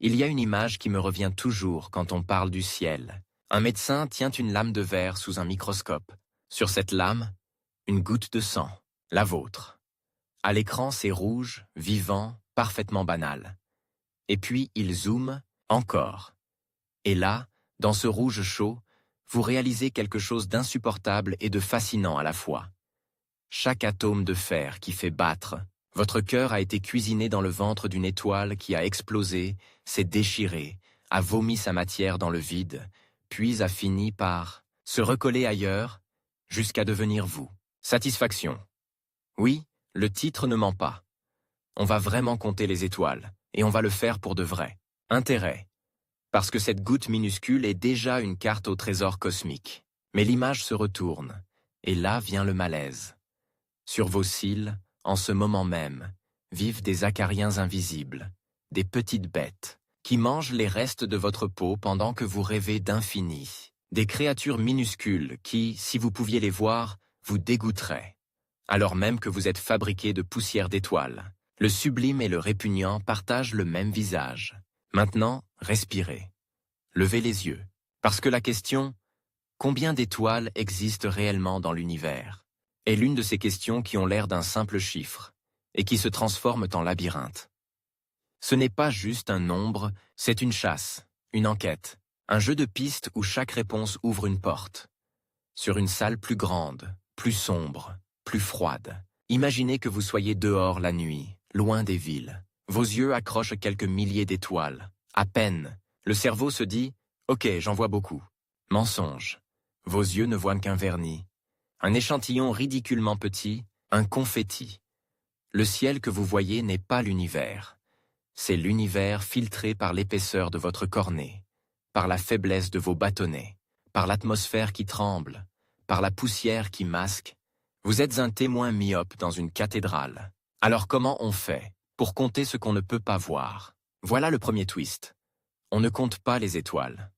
Il y a une image qui me revient toujours quand on parle du ciel. Un médecin tient une lame de verre sous un microscope. Sur cette lame, une goutte de sang, la vôtre. À l'écran, c'est rouge, vivant, parfaitement banal. Et puis, il zoome, encore. Et là, dans ce rouge chaud, vous réalisez quelque chose d'insupportable et de fascinant à la fois. Chaque atome de fer qui fait battre, votre cœur a été cuisiné dans le ventre d'une étoile qui a explosé, s'est déchiré, a vomi sa matière dans le vide, puis a fini par se recoller ailleurs, jusqu'à devenir vous. Satisfaction. Oui, le titre ne ment pas. On va vraiment compter les étoiles, et on va le faire pour de vrai. Intérêt. Parce que cette goutte minuscule est déjà une carte au trésor cosmique. Mais l'image se retourne, et là vient le malaise. Sur vos cils, en ce moment même, vivent des acariens invisibles, des petites bêtes, qui mangent les restes de votre peau pendant que vous rêvez d'infini. Des créatures minuscules qui, si vous pouviez les voir, vous dégoûteraient. Alors même que vous êtes fabriqué de poussière d'étoiles. Le sublime et le répugnant partagent le même visage. Maintenant, respirez. Levez les yeux. Parce que la question « Combien d'étoiles existent réellement dans l'univers ?» est l'une de ces questions qui ont l'air d'un simple chiffre et qui se transforment en labyrinthe. Ce n'est pas juste un nombre, c'est une chasse, une enquête, un jeu de pistes où chaque réponse ouvre une porte. Sur une salle plus grande, plus sombre, plus froide, imaginez que vous soyez dehors la nuit, loin des villes. Vos yeux accrochent quelques milliers d'étoiles. À peine, le cerveau se dit « Ok, j'en vois beaucoup ». Mensonge. Vos yeux ne voient qu'un vernis. Un échantillon ridiculement petit, un confetti. Le ciel que vous voyez n'est pas l'univers. C'est l'univers filtré par l'épaisseur de votre cornée, par la faiblesse de vos bâtonnets, par l'atmosphère qui tremble, par la poussière qui masque. Vous êtes un témoin myope dans une cathédrale. Alors comment on fait pour compter ce qu'on ne peut pas voir? Voilà le premier twist. On ne compte pas les étoiles.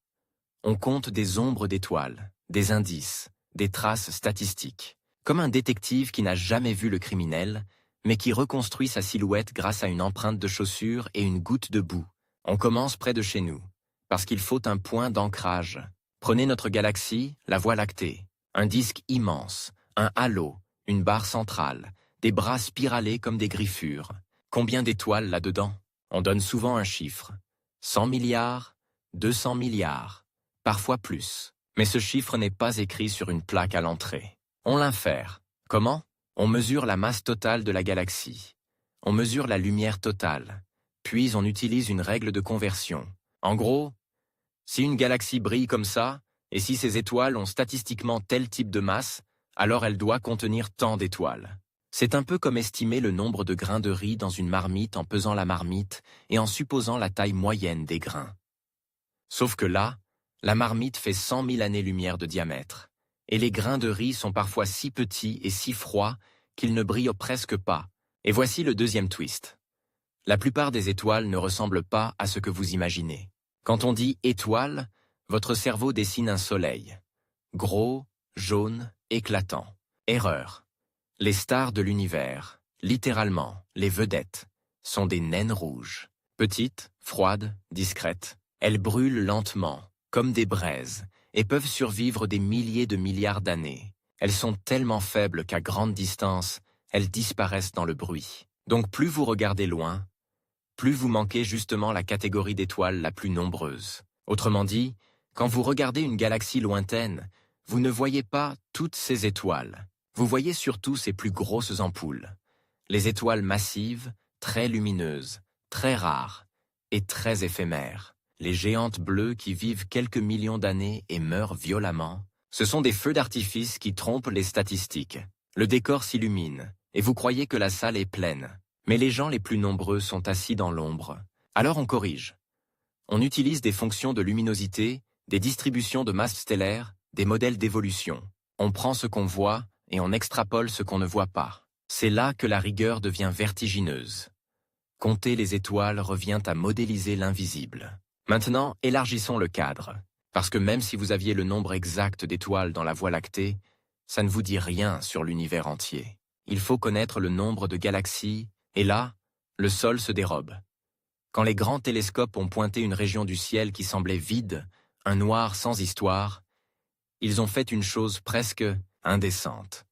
On compte des ombres d'étoiles, des indices, des traces statistiques. Comme un détective qui n'a jamais vu le criminel, mais qui reconstruit sa silhouette grâce à une empreinte de chaussure et une goutte de boue. On commence près de chez nous, parce qu'il faut un point d'ancrage. Prenez notre galaxie, la Voie lactée. Un disque immense, un halo, une barre centrale, des bras spiralés comme des griffures. Combien d'étoiles là-dedans? On donne souvent un chiffre. 100 milliards, 200 milliards, parfois plus. Mais ce chiffre n'est pas écrit sur une plaque à l'entrée. On l'infère. Comment? On mesure la masse totale de la galaxie. On mesure la lumière totale. Puis on utilise une règle de conversion. En gros, si une galaxie brille comme ça, et si ces étoiles ont statistiquement tel type de masse, alors elle doit contenir tant d'étoiles. C'est un peu comme estimer le nombre de grains de riz dans une marmite en pesant la marmite et en supposant la taille moyenne des grains. Sauf que là, la marmite fait 100 000 années-lumière de diamètre, et les grains de riz sont parfois si petits et si froids qu'ils ne brillent presque pas. Et voici le deuxième twist. La plupart des étoiles ne ressemblent pas à ce que vous imaginez. Quand on dit étoile, votre cerveau dessine un soleil. Gros, jaune, éclatant. Erreur. Les stars de l'univers, littéralement, les vedettes, sont des naines rouges. Petites, froides, discrètes. Elles brûlent lentement, comme des braises, et peuvent survivre des milliers de milliards d'années. Elles sont tellement faibles qu'à grande distance, elles disparaissent dans le bruit. Donc plus vous regardez loin, plus vous manquez justement la catégorie d'étoiles la plus nombreuse. Autrement dit, quand vous regardez une galaxie lointaine, vous ne voyez pas toutes ces étoiles. Vous voyez surtout ces plus grosses ampoules. Les étoiles massives, très lumineuses, très rares et très éphémères. Les géantes bleues qui vivent quelques millions d'années et meurent violemment. Ce sont des feux d'artifice qui trompent les statistiques. Le décor s'illumine, et vous croyez que la salle est pleine. Mais les gens les plus nombreux sont assis dans l'ombre. Alors on corrige. On utilise des fonctions de luminosité, des distributions de masse stellaire, des modèles d'évolution. On prend ce qu'on voit et on extrapole ce qu'on ne voit pas. C'est là que la rigueur devient vertigineuse. Compter les étoiles revient à modéliser l'invisible. Maintenant, élargissons le cadre. Parce que même si vous aviez le nombre exact d'étoiles dans la Voie lactée, ça ne vous dit rien sur l'univers entier. Il faut connaître le nombre de galaxies, et là, le sol se dérobe. Quand les grands télescopes ont pointé une région du ciel qui semblait vide, un noir sans histoire, ils ont fait une chose presque indécente.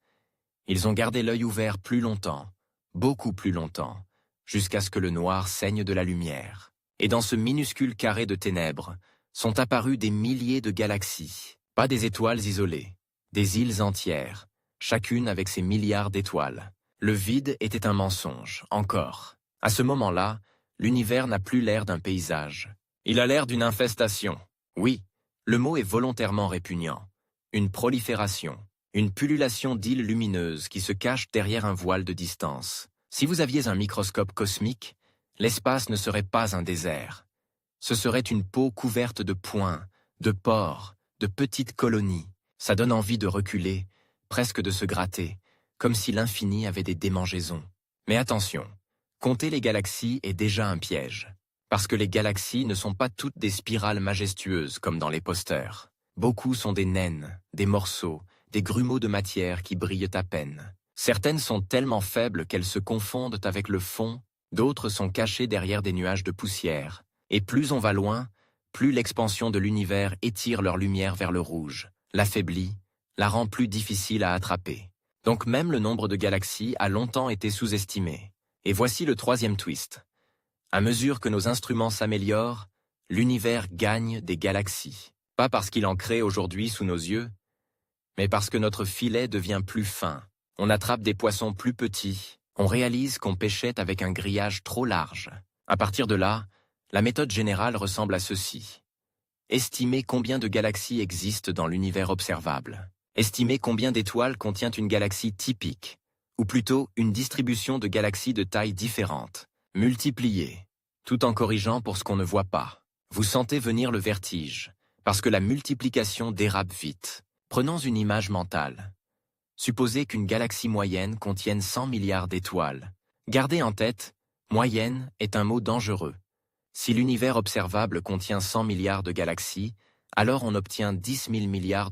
Ils ont gardé l'œil ouvert plus longtemps, beaucoup plus longtemps, jusqu'à ce que le noir saigne de la lumière. Et dans ce minuscule carré de ténèbres, sont apparues des milliers de galaxies, pas des étoiles isolées, des îles entières, chacune avec ses milliards d'étoiles. Le vide était un mensonge, encore. À ce moment-là, l'univers n'a plus l'air d'un paysage. Il a l'air d'une infestation. Oui, le mot est volontairement répugnant. Une prolifération, une pullulation d'îles lumineuses qui se cachent derrière un voile de distance. Si vous aviez un microscope cosmique, l'espace ne serait pas un désert. Ce serait une peau couverte de points, de pores, de petites colonies. Ça donne envie de reculer, presque de se gratter, comme si l'infini avait des démangeaisons. Mais attention, compter les galaxies est déjà un piège. Parce que les galaxies ne sont pas toutes des spirales majestueuses comme dans les posters. Beaucoup sont des naines, des morceaux, des grumeaux de matière qui brillent à peine. Certaines sont tellement faibles qu'elles se confondent avec le fond, d'autres sont cachées derrière des nuages de poussière. Et plus on va loin, plus l'expansion de l'univers étire leur lumière vers le rouge, l'affaiblit, la rend plus difficile à attraper. Donc même le nombre de galaxies a longtemps été sous-estimé. Et voici le troisième twist. À mesure que nos instruments s'améliorent, l'univers gagne des galaxies. Pas parce qu'il en crée aujourd'hui sous nos yeux, mais parce que notre filet devient plus fin. On attrape des poissons plus petits, on réalise qu'on pêchait avec un grillage trop large. À partir de là, la méthode générale ressemble à ceci. Estimer combien de galaxies existent dans l'univers observable. Estimer combien d'étoiles contient une galaxie typique, ou plutôt une distribution de galaxies de tailles différentes. Multiplier, tout en corrigeant pour ce qu'on ne voit pas. Vous sentez venir le vertige, parce que la multiplication dérape vite. Prenons une image mentale. Supposez qu'une galaxie moyenne contienne 100 milliards d'étoiles. Gardez en tête, moyenne est un mot dangereux. Si l'univers observable contient 100 milliards de galaxies, alors on obtient 10 000 milliards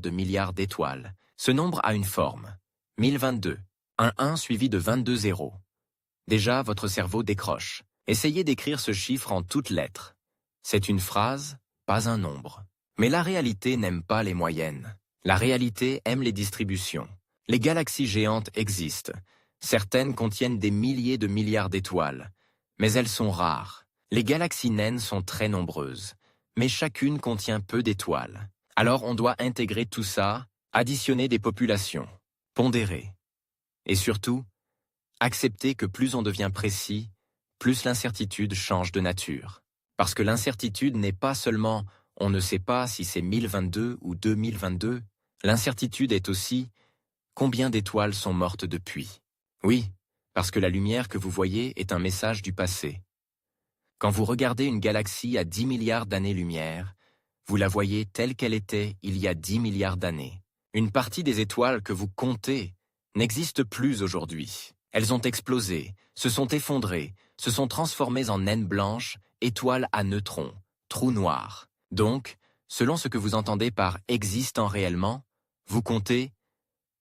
d'étoiles. Ce nombre a une forme. 1022. Un 1 suivi de 22 zéros. Déjà, votre cerveau décroche. Essayez d'écrire ce chiffre en toutes lettres. C'est une phrase, pas un nombre. Mais la réalité n'aime pas les moyennes. La réalité aime les distributions. Les galaxies géantes existent. Certaines contiennent des milliers de milliards d'étoiles. Mais elles sont rares. Les galaxies naines sont très nombreuses. Mais chacune contient peu d'étoiles. Alors on doit intégrer tout ça, additionner des populations, pondérer. Et surtout, accepter que plus on devient précis, plus l'incertitude change de nature. Parce que l'incertitude n'est pas seulement « on ne sait pas si c'est 1022 ou 2022 », l'incertitude est aussi « combien d'étoiles sont mortes depuis ?» Oui, parce que la lumière que vous voyez est un message du passé. Quand vous regardez une galaxie à 10 milliards d'années-lumière, vous la voyez telle qu'elle était il y a 10 milliards d'années. Une partie des étoiles que vous comptez n'existe plus aujourd'hui. Elles ont explosé, se sont effondrées, se sont transformées en naines blanches, étoiles à neutrons, trous noirs. Donc, selon ce que vous entendez par « existant réellement », vous comptez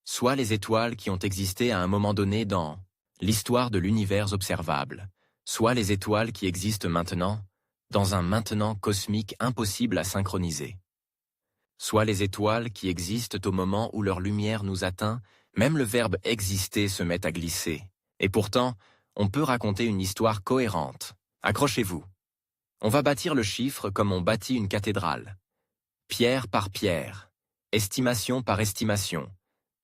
soit les étoiles qui ont existé à un moment donné dans l'histoire de l'univers observable, soit les étoiles qui existent maintenant, dans un maintenant cosmique impossible à synchroniser. Soit les étoiles qui existent au moment où leur lumière nous atteint, même le verbe « exister » se met à glisser. Et pourtant, on peut raconter une histoire cohérente. Accrochez-vous. On va bâtir le chiffre comme on bâtit une cathédrale. Pierre par pierre, estimation par estimation,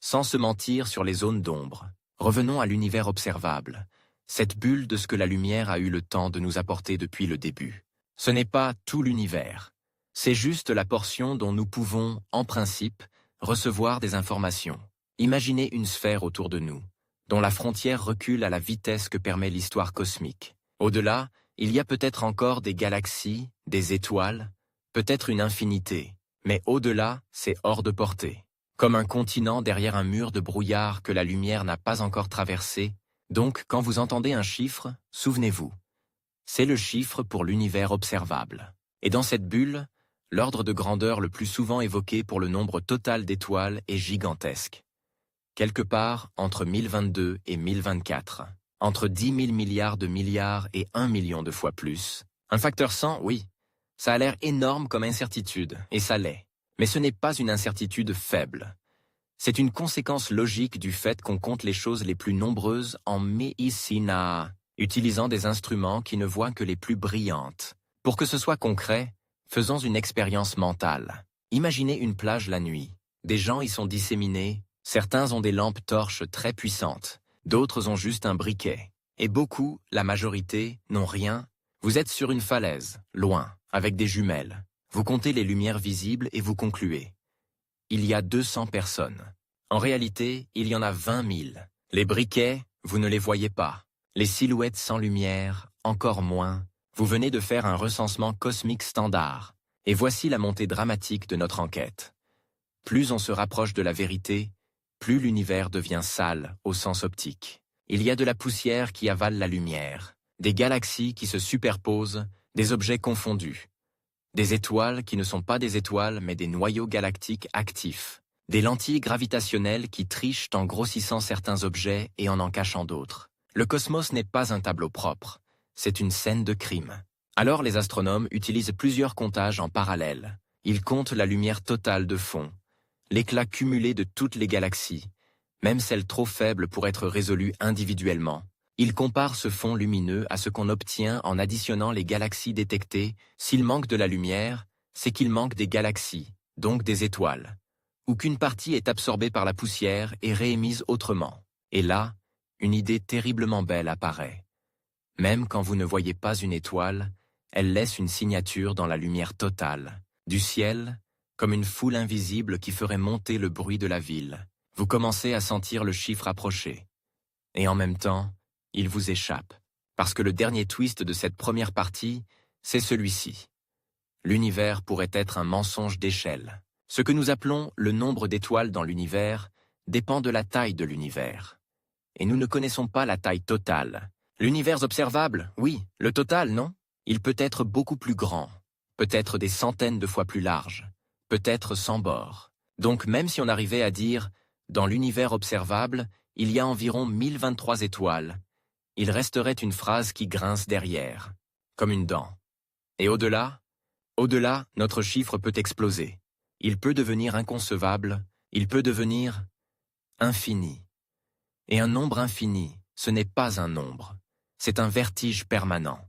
sans se mentir sur les zones d'ombre. Revenons à l'univers observable, cette bulle de ce que la lumière a eu le temps de nous apporter depuis le début. Ce n'est pas tout l'univers. C'est juste la portion dont nous pouvons, en principe, recevoir des informations. Imaginez une sphère autour de nous, dont la frontière recule à la vitesse que permet l'histoire cosmique. Au-delà, il y a peut-être encore des galaxies, des étoiles, peut-être une infinité, mais au-delà, c'est hors de portée. Comme un continent derrière un mur de brouillard que la lumière n'a pas encore traversé. Donc, quand vous entendez un chiffre, souvenez-vous. C'est le chiffre pour l'univers observable. Et dans cette bulle, l'ordre de grandeur le plus souvent évoqué pour le nombre total d'étoiles est gigantesque. Quelque part entre 1022 et 1024, entre 10 000 milliards de milliards et 1 million de fois plus, Un facteur 100, oui. Ça a l'air énorme comme incertitude, et ça l'est. Mais ce n'est pas une incertitude faible. C'est une conséquence logique du fait qu'on compte les choses les plus nombreuses en méicina, utilisant des instruments qui ne voient que les plus brillantes. Pour que ce soit concret, faisons une expérience mentale. Imaginez une plage la nuit. Des gens y sont disséminés, certains ont des lampes torches très puissantes, d'autres ont juste un briquet. Et beaucoup, la majorité, n'ont rien. Vous êtes sur une falaise, loin, avec des jumelles. Vous comptez les lumières visibles et vous concluez. Il y a 200 personnes. En réalité, il y en a 20 000. Les briquets, vous ne les voyez pas. Les silhouettes sans lumière, encore moins. Vous venez de faire un recensement cosmique standard. Et voici la montée dramatique de notre enquête. Plus on se rapproche de la vérité, plus l'univers devient sale au sens optique. Il y a de la poussière qui avale la lumière, des galaxies qui se superposent, des objets confondus. Des étoiles qui ne sont pas des étoiles mais des noyaux galactiques actifs. Des lentilles gravitationnelles qui trichent en grossissant certains objets et en cachant d'autres. Le cosmos n'est pas un tableau propre, c'est une scène de crime. Alors les astronomes utilisent plusieurs comptages en parallèle. Ils comptent la lumière totale de fond, l'éclat cumulé de toutes les galaxies, même celles trop faibles pour être résolues individuellement. Il compare ce fond lumineux à ce qu'on obtient en additionnant les galaxies détectées. S'il manque de la lumière, c'est qu'il manque des galaxies, donc des étoiles, ou qu'une partie est absorbée par la poussière et réémise autrement. Et là, une idée terriblement belle apparaît. Même quand vous ne voyez pas une étoile, elle laisse une signature dans la lumière totale, du ciel, comme une foule invisible qui ferait monter le bruit de la ville. Vous commencez à sentir le chiffre approcher. Et en même temps, il vous échappe, parce que le dernier twist de cette première partie, c'est celui-ci. L'univers pourrait être un mensonge d'échelle. Ce que nous appelons le nombre d'étoiles dans l'univers dépend de la taille de l'univers. Et nous ne connaissons pas la taille totale. L'univers observable, oui, le total, non? Il peut être beaucoup plus grand, peut-être des centaines de fois plus large, peut-être sans bord. Donc même si on arrivait à dire, dans l'univers observable, il y a environ 1023 étoiles, il resterait une phrase qui grince derrière, comme une dent. Et au-delà, notre chiffre peut exploser. Il peut devenir inconcevable, il peut devenir infini. Et un nombre infini, ce n'est pas un nombre, c'est un vertige permanent.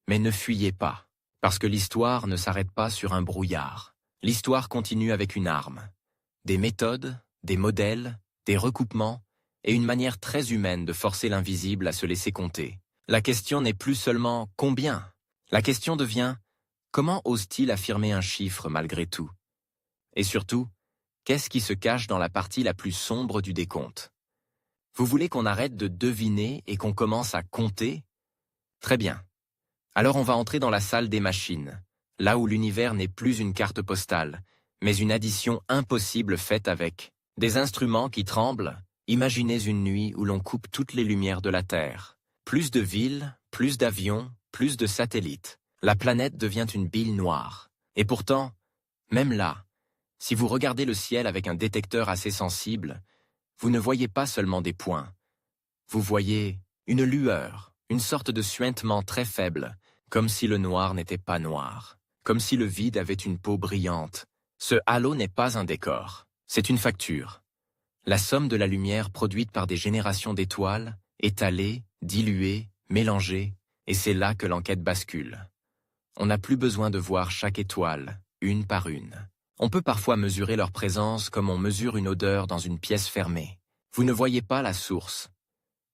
Mais ne fuyez pas, parce que l'histoire ne s'arrête pas sur un brouillard. L'histoire continue avec une arme. Des méthodes, des modèles, des recoupements, et une manière très humaine de forcer l'invisible à se laisser compter. La question n'est plus seulement « combien ?» La question devient « comment ose-t-il affirmer un chiffre malgré tout ?» Et surtout, qu'est-ce qui se cache dans la partie la plus sombre du décompte? Vous voulez qu'on arrête de deviner et qu'on commence à compter? Très bien. Alors on va entrer dans la salle des machines, là où l'univers n'est plus une carte postale, mais une addition impossible faite avec des instruments qui tremblent. Imaginez une nuit où l'on coupe toutes les lumières de la Terre. Plus de villes, plus d'avions, plus de satellites. La planète devient une bille noire. Et pourtant, même là, si vous regardez le ciel avec un détecteur assez sensible, vous ne voyez pas seulement des points. Vous voyez une lueur, une sorte de suintement très faible, comme si le noir n'était pas noir, comme si le vide avait une peau brillante. Ce halo n'est pas un décor, c'est une facture. La somme de la lumière produite par des générations d'étoiles, étalée, diluée, mélangée, et c'est là que l'enquête bascule. On n'a plus besoin de voir chaque étoile, une par une. On peut parfois mesurer leur présence comme on mesure une odeur dans une pièce fermée. Vous ne voyez pas la source,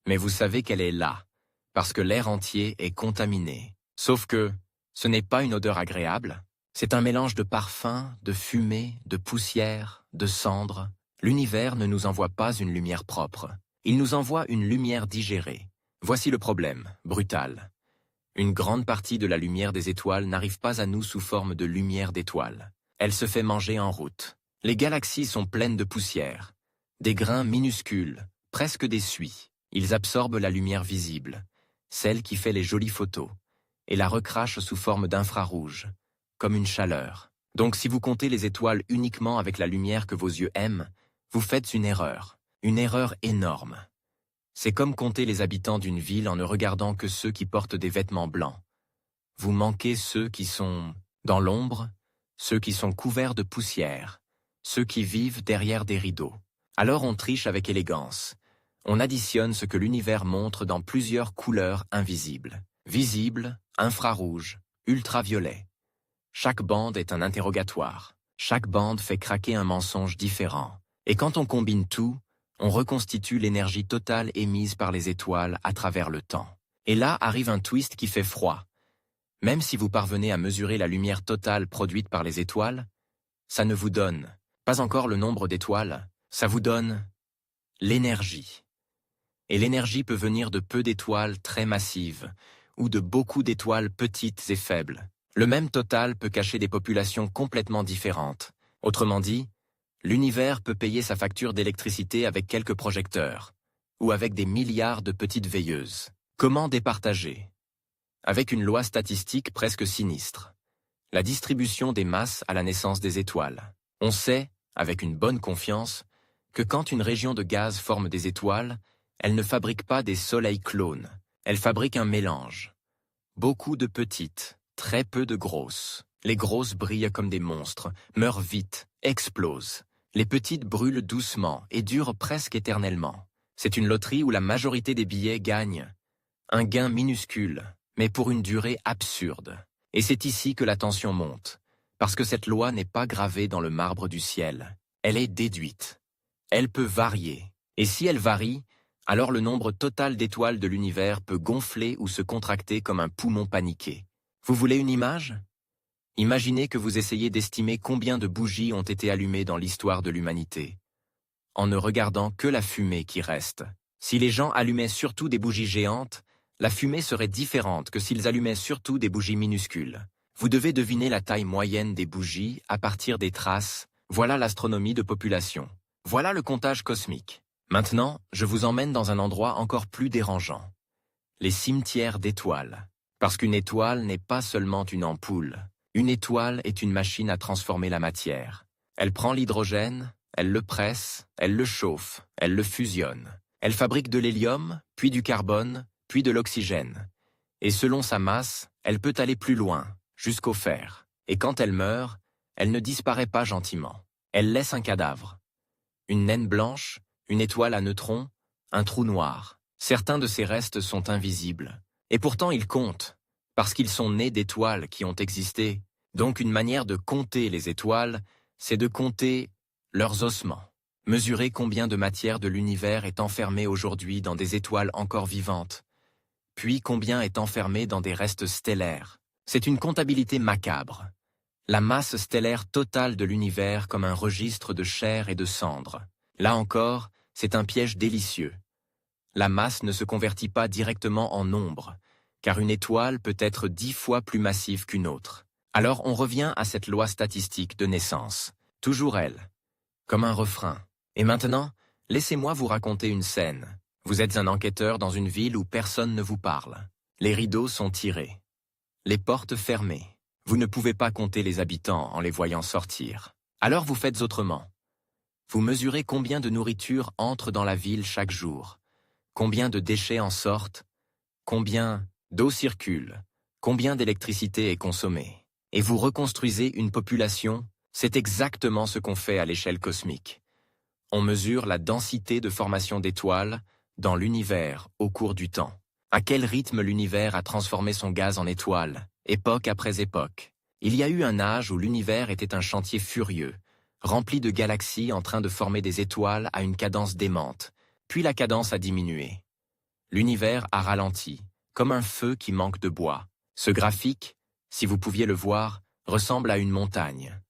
mais vous savez qu'elle est là, parce que l'air entier est contaminé. Sauf que ce n'est pas une odeur agréable, c'est un mélange de parfums, de fumée, de poussière, de cendres. L'univers ne nous envoie pas une lumière propre, il nous envoie une lumière digérée. Voici le problème, brutal. Une grande partie de la lumière des étoiles n'arrive pas à nous sous forme de lumière d'étoiles. Elle se fait manger en route. Les galaxies sont pleines de poussière. Des grains minuscules, presque des suies. Ils absorbent la lumière visible, celle qui fait les jolies photos, et la recrachent sous forme d'infrarouge, comme une chaleur. Donc si vous comptez les étoiles uniquement avec la lumière que vos yeux aiment, vous faites une erreur énorme. C'est comme compter les habitants d'une ville en ne regardant que ceux qui portent des vêtements blancs. Vous manquez ceux qui sont dans l'ombre, ceux qui sont couverts de poussière, ceux qui vivent derrière des rideaux. Alors on triche avec élégance. On additionne ce que l'univers montre dans plusieurs couleurs invisibles. Visible, infrarouge, ultraviolet. Chaque bande est un interrogatoire. Chaque bande fait craquer un mensonge différent. Et quand on combine tout, on reconstitue l'énergie totale émise par les étoiles à travers le temps. Et là arrive un twist qui fait froid. Même si vous parvenez à mesurer la lumière totale produite par les étoiles, ça ne vous donne pas encore le nombre d'étoiles, ça vous donne l'énergie. Et l'énergie peut venir de peu d'étoiles très massives, ou de beaucoup d'étoiles petites et faibles. Le même total peut cacher des populations complètement différentes. Autrement dit, l'univers peut payer sa facture d'électricité avec quelques projecteurs, ou avec des milliards de petites veilleuses. Comment départager? Avec une loi statistique presque sinistre. La distribution des masses à la naissance des étoiles. On sait, avec une bonne confiance, que quand une région de gaz forme des étoiles, elle ne fabrique pas des soleils clones, elle fabrique un mélange. Beaucoup de petites, très peu de grosses. Les grosses brillent comme des monstres, meurent vite, explosent. Les petites brûlent doucement et durent presque éternellement. C'est une loterie où la majorité des billets gagnent. Un gain minuscule, mais pour une durée absurde. Et c'est ici que la tension monte, parce que cette loi n'est pas gravée dans le marbre du ciel. Elle est déduite. Elle peut varier. Et si elle varie, alors le nombre total d'étoiles de l'univers peut gonfler ou se contracter comme un poumon paniqué. Vous voulez une image? Imaginez que vous essayez d'estimer combien de bougies ont été allumées dans l'histoire de l'humanité, en ne regardant que la fumée qui reste. Si les gens allumaient surtout des bougies géantes, la fumée serait différente que s'ils allumaient surtout des bougies minuscules. Vous devez deviner la taille moyenne des bougies à partir des traces. Voilà l'astronomie de population. Voilà le comptage cosmique. Maintenant, je vous emmène dans un endroit encore plus dérangeant. Les cimetières d'étoiles. Parce qu'une étoile n'est pas seulement une ampoule. Une étoile est une machine à transformer la matière. Elle prend l'hydrogène, elle le presse, elle le chauffe, elle le fusionne. Elle fabrique de l'hélium, puis du carbone, puis de l'oxygène. Et selon sa masse, elle peut aller plus loin, jusqu'au fer. Et quand elle meurt, elle ne disparaît pas gentiment. Elle laisse un cadavre. Une naine blanche, une étoile à neutrons, un trou noir. Certains de ces restes sont invisibles. Et pourtant ils comptent, parce qu'ils sont nés d'étoiles qui ont existé. Donc une manière de compter les étoiles, c'est de compter leurs ossements. Mesurer combien de matière de l'univers est enfermée aujourd'hui dans des étoiles encore vivantes. Puis combien est enfermé dans des restes stellaires. C'est une comptabilité macabre. La masse stellaire totale de l'univers comme un registre de chair et de cendres. Là encore, c'est un piège délicieux. La masse ne se convertit pas directement en nombre, car une étoile peut être 10 fois plus massive qu'une autre. Alors on revient à cette loi statistique de naissance. Toujours elle. Comme un refrain. Et maintenant, laissez-moi vous raconter une scène. Vous êtes un enquêteur dans une ville où personne ne vous parle. Les rideaux sont tirés. Les portes fermées. Vous ne pouvez pas compter les habitants en les voyant sortir. Alors vous faites autrement. Vous mesurez combien de nourriture entre dans la ville chaque jour. Combien de déchets en sortent. Combien d'eau circule. Combien d'électricité est consommée. Et vous reconstruisez une population. C'est exactement ce qu'on fait à l'échelle cosmique. On mesure la densité de formation d'étoiles dans l'univers au cours du temps. À quel rythme l'univers a transformé son gaz en étoiles, époque après époque. Il y a eu un âge où l'univers était un chantier furieux, rempli de galaxies en train de former des étoiles à une cadence démente, puis la cadence a diminué. L'univers a ralenti, comme un feu qui manque de bois. Ce graphique, si vous pouviez le voir, ressemble à une montagne.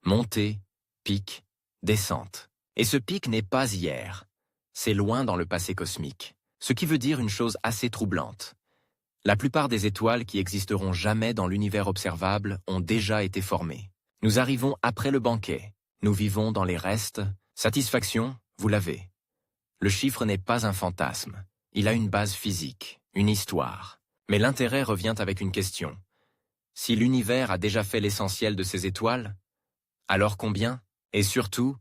Montée, pic, descente. Et ce pic n'est pas hier. C'est loin dans le passé cosmique. Ce qui veut dire une chose assez troublante. La plupart des étoiles qui existeront jamais dans l'univers observable ont déjà été formées. Nous arrivons après le banquet. Nous vivons dans les restes. Satisfaction, vous l'avez. Le chiffre n'est pas un fantasme. Il a une base physique, une histoire. Mais l'intérêt revient avec une question. Si l'univers a déjà fait l'essentiel de ces étoiles, alors combien? Et surtout,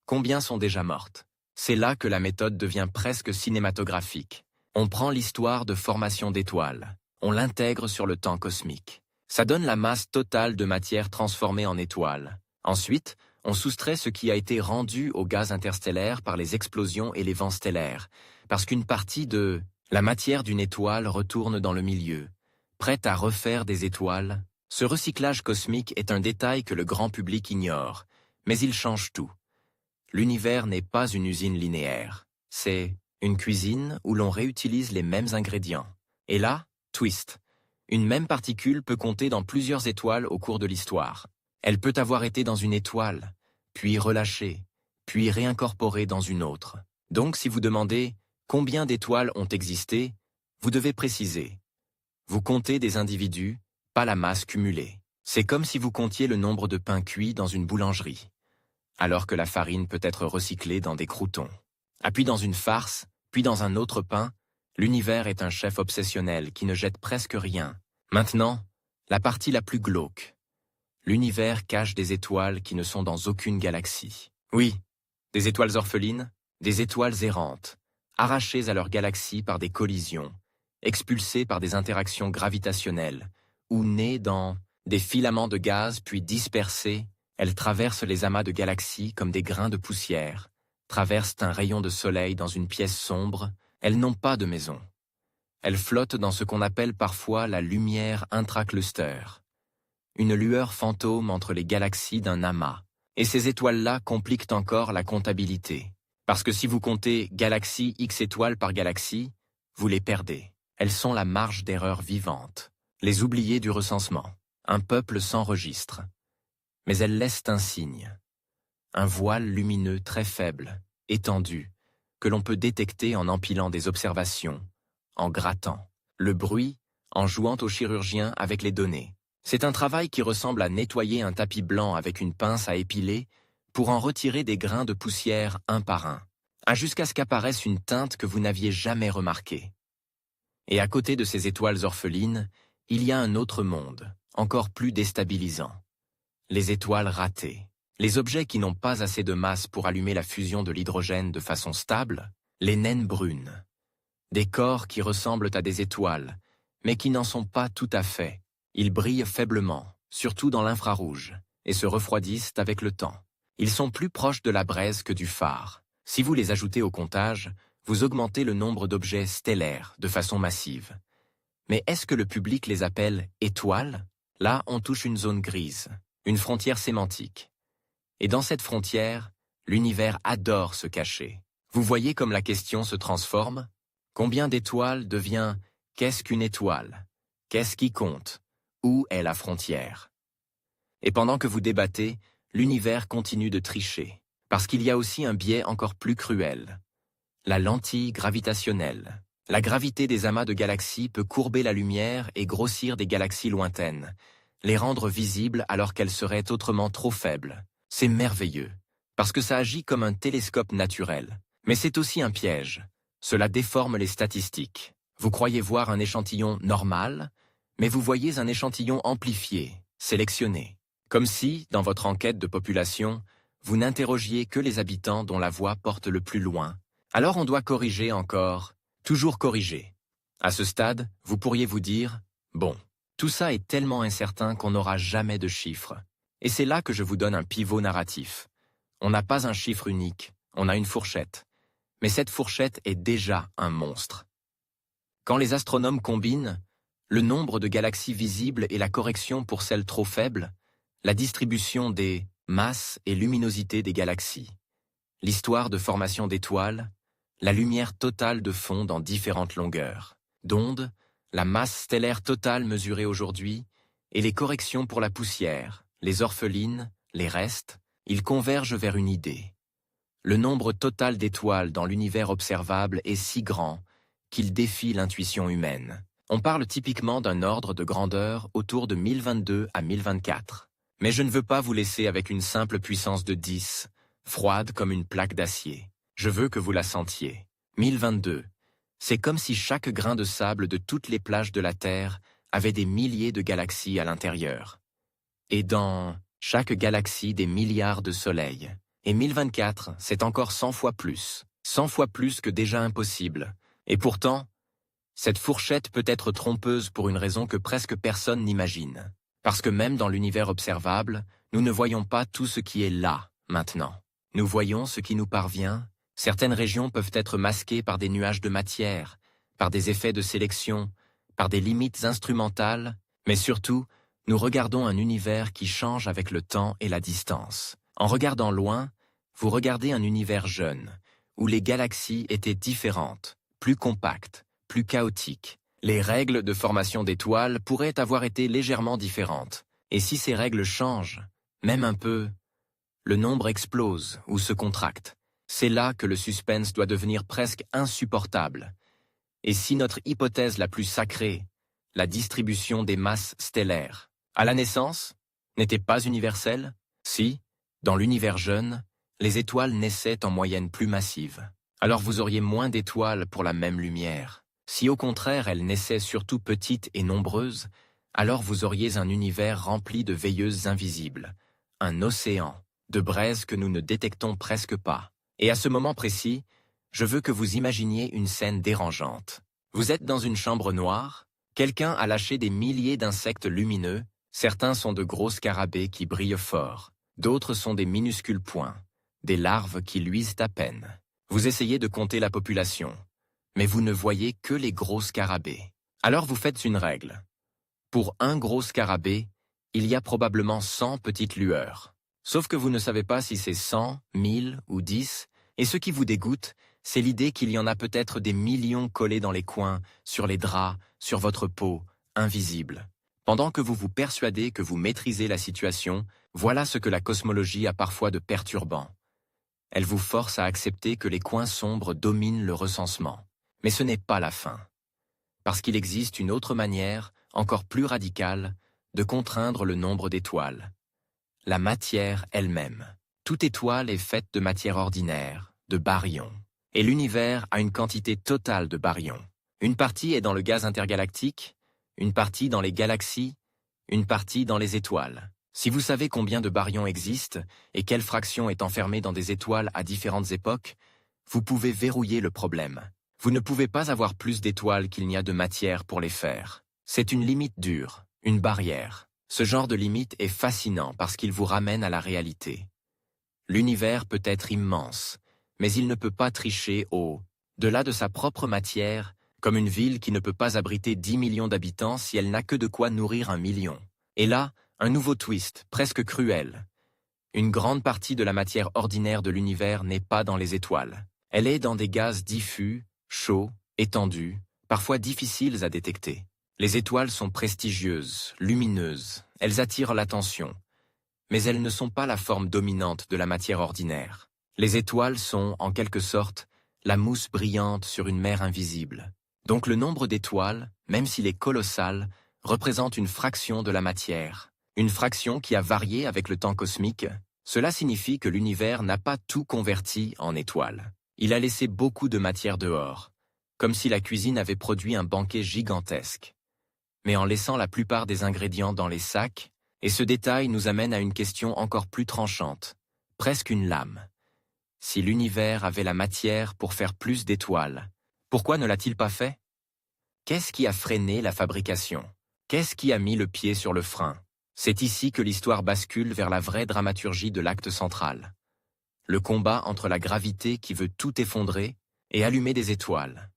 combien sont déjà mortes? C'est là que la méthode devient presque cinématographique. On prend l'histoire de formation d'étoiles, On l'intègre sur le temps cosmique. Ça donne la masse totale de matière transformée en étoile. Ensuite, on soustrait ce qui a été rendu au gaz interstellaire par les explosions et les vents stellaires, parce qu'une partie de la matière d'une étoile retourne dans le milieu, prête à refaire des étoiles. Ce recyclage cosmique est un détail que le grand public ignore, mais il change tout. L'univers n'est pas une usine linéaire. C'est une cuisine où l'on réutilise les mêmes ingrédients. Et là, twist. Une même particule peut compter dans plusieurs étoiles au cours de l'histoire. Elle peut avoir été dans une étoile, puis relâchée, puis réincorporée dans une autre. Donc si vous demandez combien d'étoiles ont existé, vous devez préciser. Vous comptez des individus, pas la masse cumulée. C'est comme si vous comptiez le nombre de pains cuits dans une boulangerie, alors que la farine peut être recyclée dans des croûtons. Puis dans une farce, puis dans un autre pain, l'univers est un chef obsessionnel qui ne jette presque rien. Maintenant, la partie la plus glauque. L'univers cache des étoiles qui ne sont dans aucune galaxie. Oui, des étoiles orphelines, des étoiles errantes, arrachées à leur galaxie par des collisions, expulsées par des interactions gravitationnelles, ou nées dans des filaments de gaz puis dispersées, elles traversent les amas de galaxies comme des grains de poussière, traversent un rayon de soleil dans une pièce sombre, elles n'ont pas de maison. Elles flottent dans ce qu'on appelle parfois la lumière intracluster, une lueur fantôme entre les galaxies d'un amas. Et ces étoiles-là compliquent encore la comptabilité, parce que si vous comptez galaxie X étoiles par galaxie, vous les perdez. Elles sont la marge d'erreur vivante, les oubliés du recensement, un peuple sans registre. Mais elles laissent un signe, un voile lumineux très faible, étendu, que l'on peut détecter en empilant des observations, en grattant, le bruit, en jouant au chirurgien avec les données. C'est un travail qui ressemble à nettoyer un tapis blanc avec une pince à épiler pour en retirer des grains de poussière un par un, jusqu'à ce qu'apparaisse une teinte que vous n'aviez jamais remarquée. Et à côté de ces étoiles orphelines, il y a un autre monde, encore plus déstabilisant. Les étoiles ratées. Les objets qui n'ont pas assez de masse pour allumer la fusion de l'hydrogène de façon stable, les naines brunes. Des corps qui ressemblent à des étoiles, mais qui n'en sont pas tout à fait. Ils brillent faiblement, surtout dans l'infrarouge, et se refroidissent avec le temps. Ils sont plus proches de la braise que du phare. Si vous les ajoutez au comptage, vous augmentez le nombre d'objets stellaires de façon massive. Mais est-ce que le public les appelle étoiles? Là, on touche une zone grise, une frontière sémantique. Et dans cette frontière, l'univers adore se cacher. Vous voyez comme la question se transforme? Combien d'étoiles devient « qu'est-ce qu'une étoile » ? Qu'est-ce qui compte? Où est la frontière? Et pendant que vous débattez, l'univers continue de tricher, parce qu'il y a aussi un biais encore plus cruel. La lentille gravitationnelle. La gravité des amas de galaxies peut courber la lumière et grossir des galaxies lointaines, les rendre visibles alors qu'elles seraient autrement trop faibles. C'est merveilleux, parce que ça agit comme un télescope naturel. Mais c'est aussi un piège. Cela déforme les statistiques. Vous croyez voir un échantillon normal, mais vous voyez un échantillon amplifié, sélectionné. Comme si, dans votre enquête de population, vous n'interrogiez que les habitants dont la voix porte le plus loin. Alors on doit corriger encore, toujours corriger. À ce stade, vous pourriez vous dire, bon, tout ça est tellement incertain qu'on n'aura jamais de chiffres. Et c'est là que je vous donne un pivot narratif. On n'a pas un chiffre unique, on a une fourchette. Mais cette fourchette est déjà un monstre. Quand les astronomes combinent le nombre de galaxies visibles et la correction pour celles trop faibles, la distribution des masses et luminosités des galaxies, l'histoire de formation d'étoiles, la lumière totale de fond dans différentes longueurs, d'onde, la masse stellaire totale mesurée aujourd'hui, et les corrections pour la poussière, les orphelines, les restes, ils convergent vers une idée. Le nombre total d'étoiles dans l'univers observable est si grand qu'il défie l'intuition humaine. On parle typiquement d'un ordre de grandeur autour de 1022 à 1024. Mais je ne veux pas vous laisser avec une simple puissance de 10, froide comme une plaque d'acier. Je veux que vous la sentiez. 1022. C'est comme si chaque grain de sable de toutes les plages de la Terre avait des milliers de galaxies à l'intérieur. Et dans chaque galaxie des milliards de soleils. Et 1024, c'est encore 100 fois plus que déjà impossible. Et pourtant, Cette fourchette peut être trompeuse pour une raison que presque personne n'imagine. Parce que même dans l'univers observable, nous ne voyons pas tout ce qui est là, maintenant. Nous voyons ce qui nous parvient. Certaines régions peuvent être masquées par des nuages de matière, par des effets de sélection, par des limites instrumentales, mais surtout, nous regardons un univers qui change avec le temps et la distance. En regardant loin, vous regardez un univers jeune, où les galaxies étaient différentes, plus compactes, plus chaotiques. Les règles de formation d'étoiles pourraient avoir été légèrement différentes. Et si ces règles changent, même un peu, le nombre explose ou se contracte. C'est là que le suspense doit devenir presque insupportable. Et si notre hypothèse la plus sacrée, la distribution des masses stellaires, à la naissance, n'était pas universelle? Si, dans l'univers jeune, les étoiles naissaient en moyenne plus massives, alors vous auriez moins d'étoiles pour la même lumière. Si au contraire elles naissaient surtout petites et nombreuses, alors vous auriez un univers rempli de veilleuses invisibles, un océan de braises que nous ne détectons presque pas. Et à ce moment précis, je veux que vous imaginiez une scène dérangeante. Vous êtes dans une chambre noire, quelqu'un a lâché des milliers d'insectes lumineux, certains sont de gros scarabées qui brillent fort, d'autres sont des minuscules points, des larves qui luisent à peine. Vous essayez de compter la population, mais vous ne voyez que les gros scarabées. Alors vous faites une règle. Pour un gros scarabée, il y a probablement 100 petites lueurs. Sauf que vous ne savez pas si c'est 100, 1000 ou 10, et ce qui vous dégoûte, c'est l'idée qu'il y en a peut-être des millions collés dans les coins, sur les draps, sur votre peau, invisibles. Pendant que vous vous persuadez que vous maîtrisez la situation, voilà ce que la cosmologie a parfois de perturbant. Elle vous force à accepter que les coins sombres dominent le recensement. Mais ce n'est pas la fin. Parce qu'il existe une autre manière, encore plus radicale, de contraindre le nombre d'étoiles. La matière elle-même. Toute étoile est faite de matière ordinaire, de baryons. Et l'univers a une quantité totale de baryons. Une partie est dans le gaz intergalactique, une partie dans les galaxies, une partie dans les étoiles. Si vous savez combien de baryons existent et quelle fraction est enfermée dans des étoiles à différentes époques, vous pouvez verrouiller le problème. Vous ne pouvez pas avoir plus d'étoiles qu'il n'y a de matière pour les faire. C'est une limite dure, une barrière. Ce genre de limite est fascinant parce qu'il vous ramène à la réalité. L'univers peut être immense, mais il ne peut pas tricher au-delà de sa propre matière, comme une ville qui ne peut pas abriter 10 millions d'habitants si elle n'a que de quoi nourrir 1 million. Et là, un nouveau twist, presque cruel. Une grande partie de la matière ordinaire de l'univers n'est pas dans les étoiles. Elle est dans des gaz diffus, chauds, étendus, parfois difficiles à détecter. Les étoiles sont prestigieuses, lumineuses, elles attirent l'attention. Mais elles ne sont pas la forme dominante de la matière ordinaire. Les étoiles sont, en quelque sorte, la mousse brillante sur une mer invisible. Donc le nombre d'étoiles, même s'il est colossal, représente une fraction de la matière. Une fraction qui a varié avec le temps cosmique. Cela signifie que l'univers n'a pas tout converti en étoiles. Il a laissé beaucoup de matière dehors, comme si la cuisine avait produit un banquet gigantesque. Mais en laissant la plupart des ingrédients dans les sacs, et ce détail nous amène à une question encore plus tranchante, presque une lame. Si l'univers avait la matière pour faire plus d'étoiles, pourquoi ne l'a-t-il pas fait? Qu'est-ce qui a freiné la fabrication? Qu'est-ce qui a mis le pied sur le frein? C'est ici que l'histoire bascule vers la vraie dramaturgie de l'acte central. Le combat entre la gravité qui veut tout effondrer et allumer des étoiles,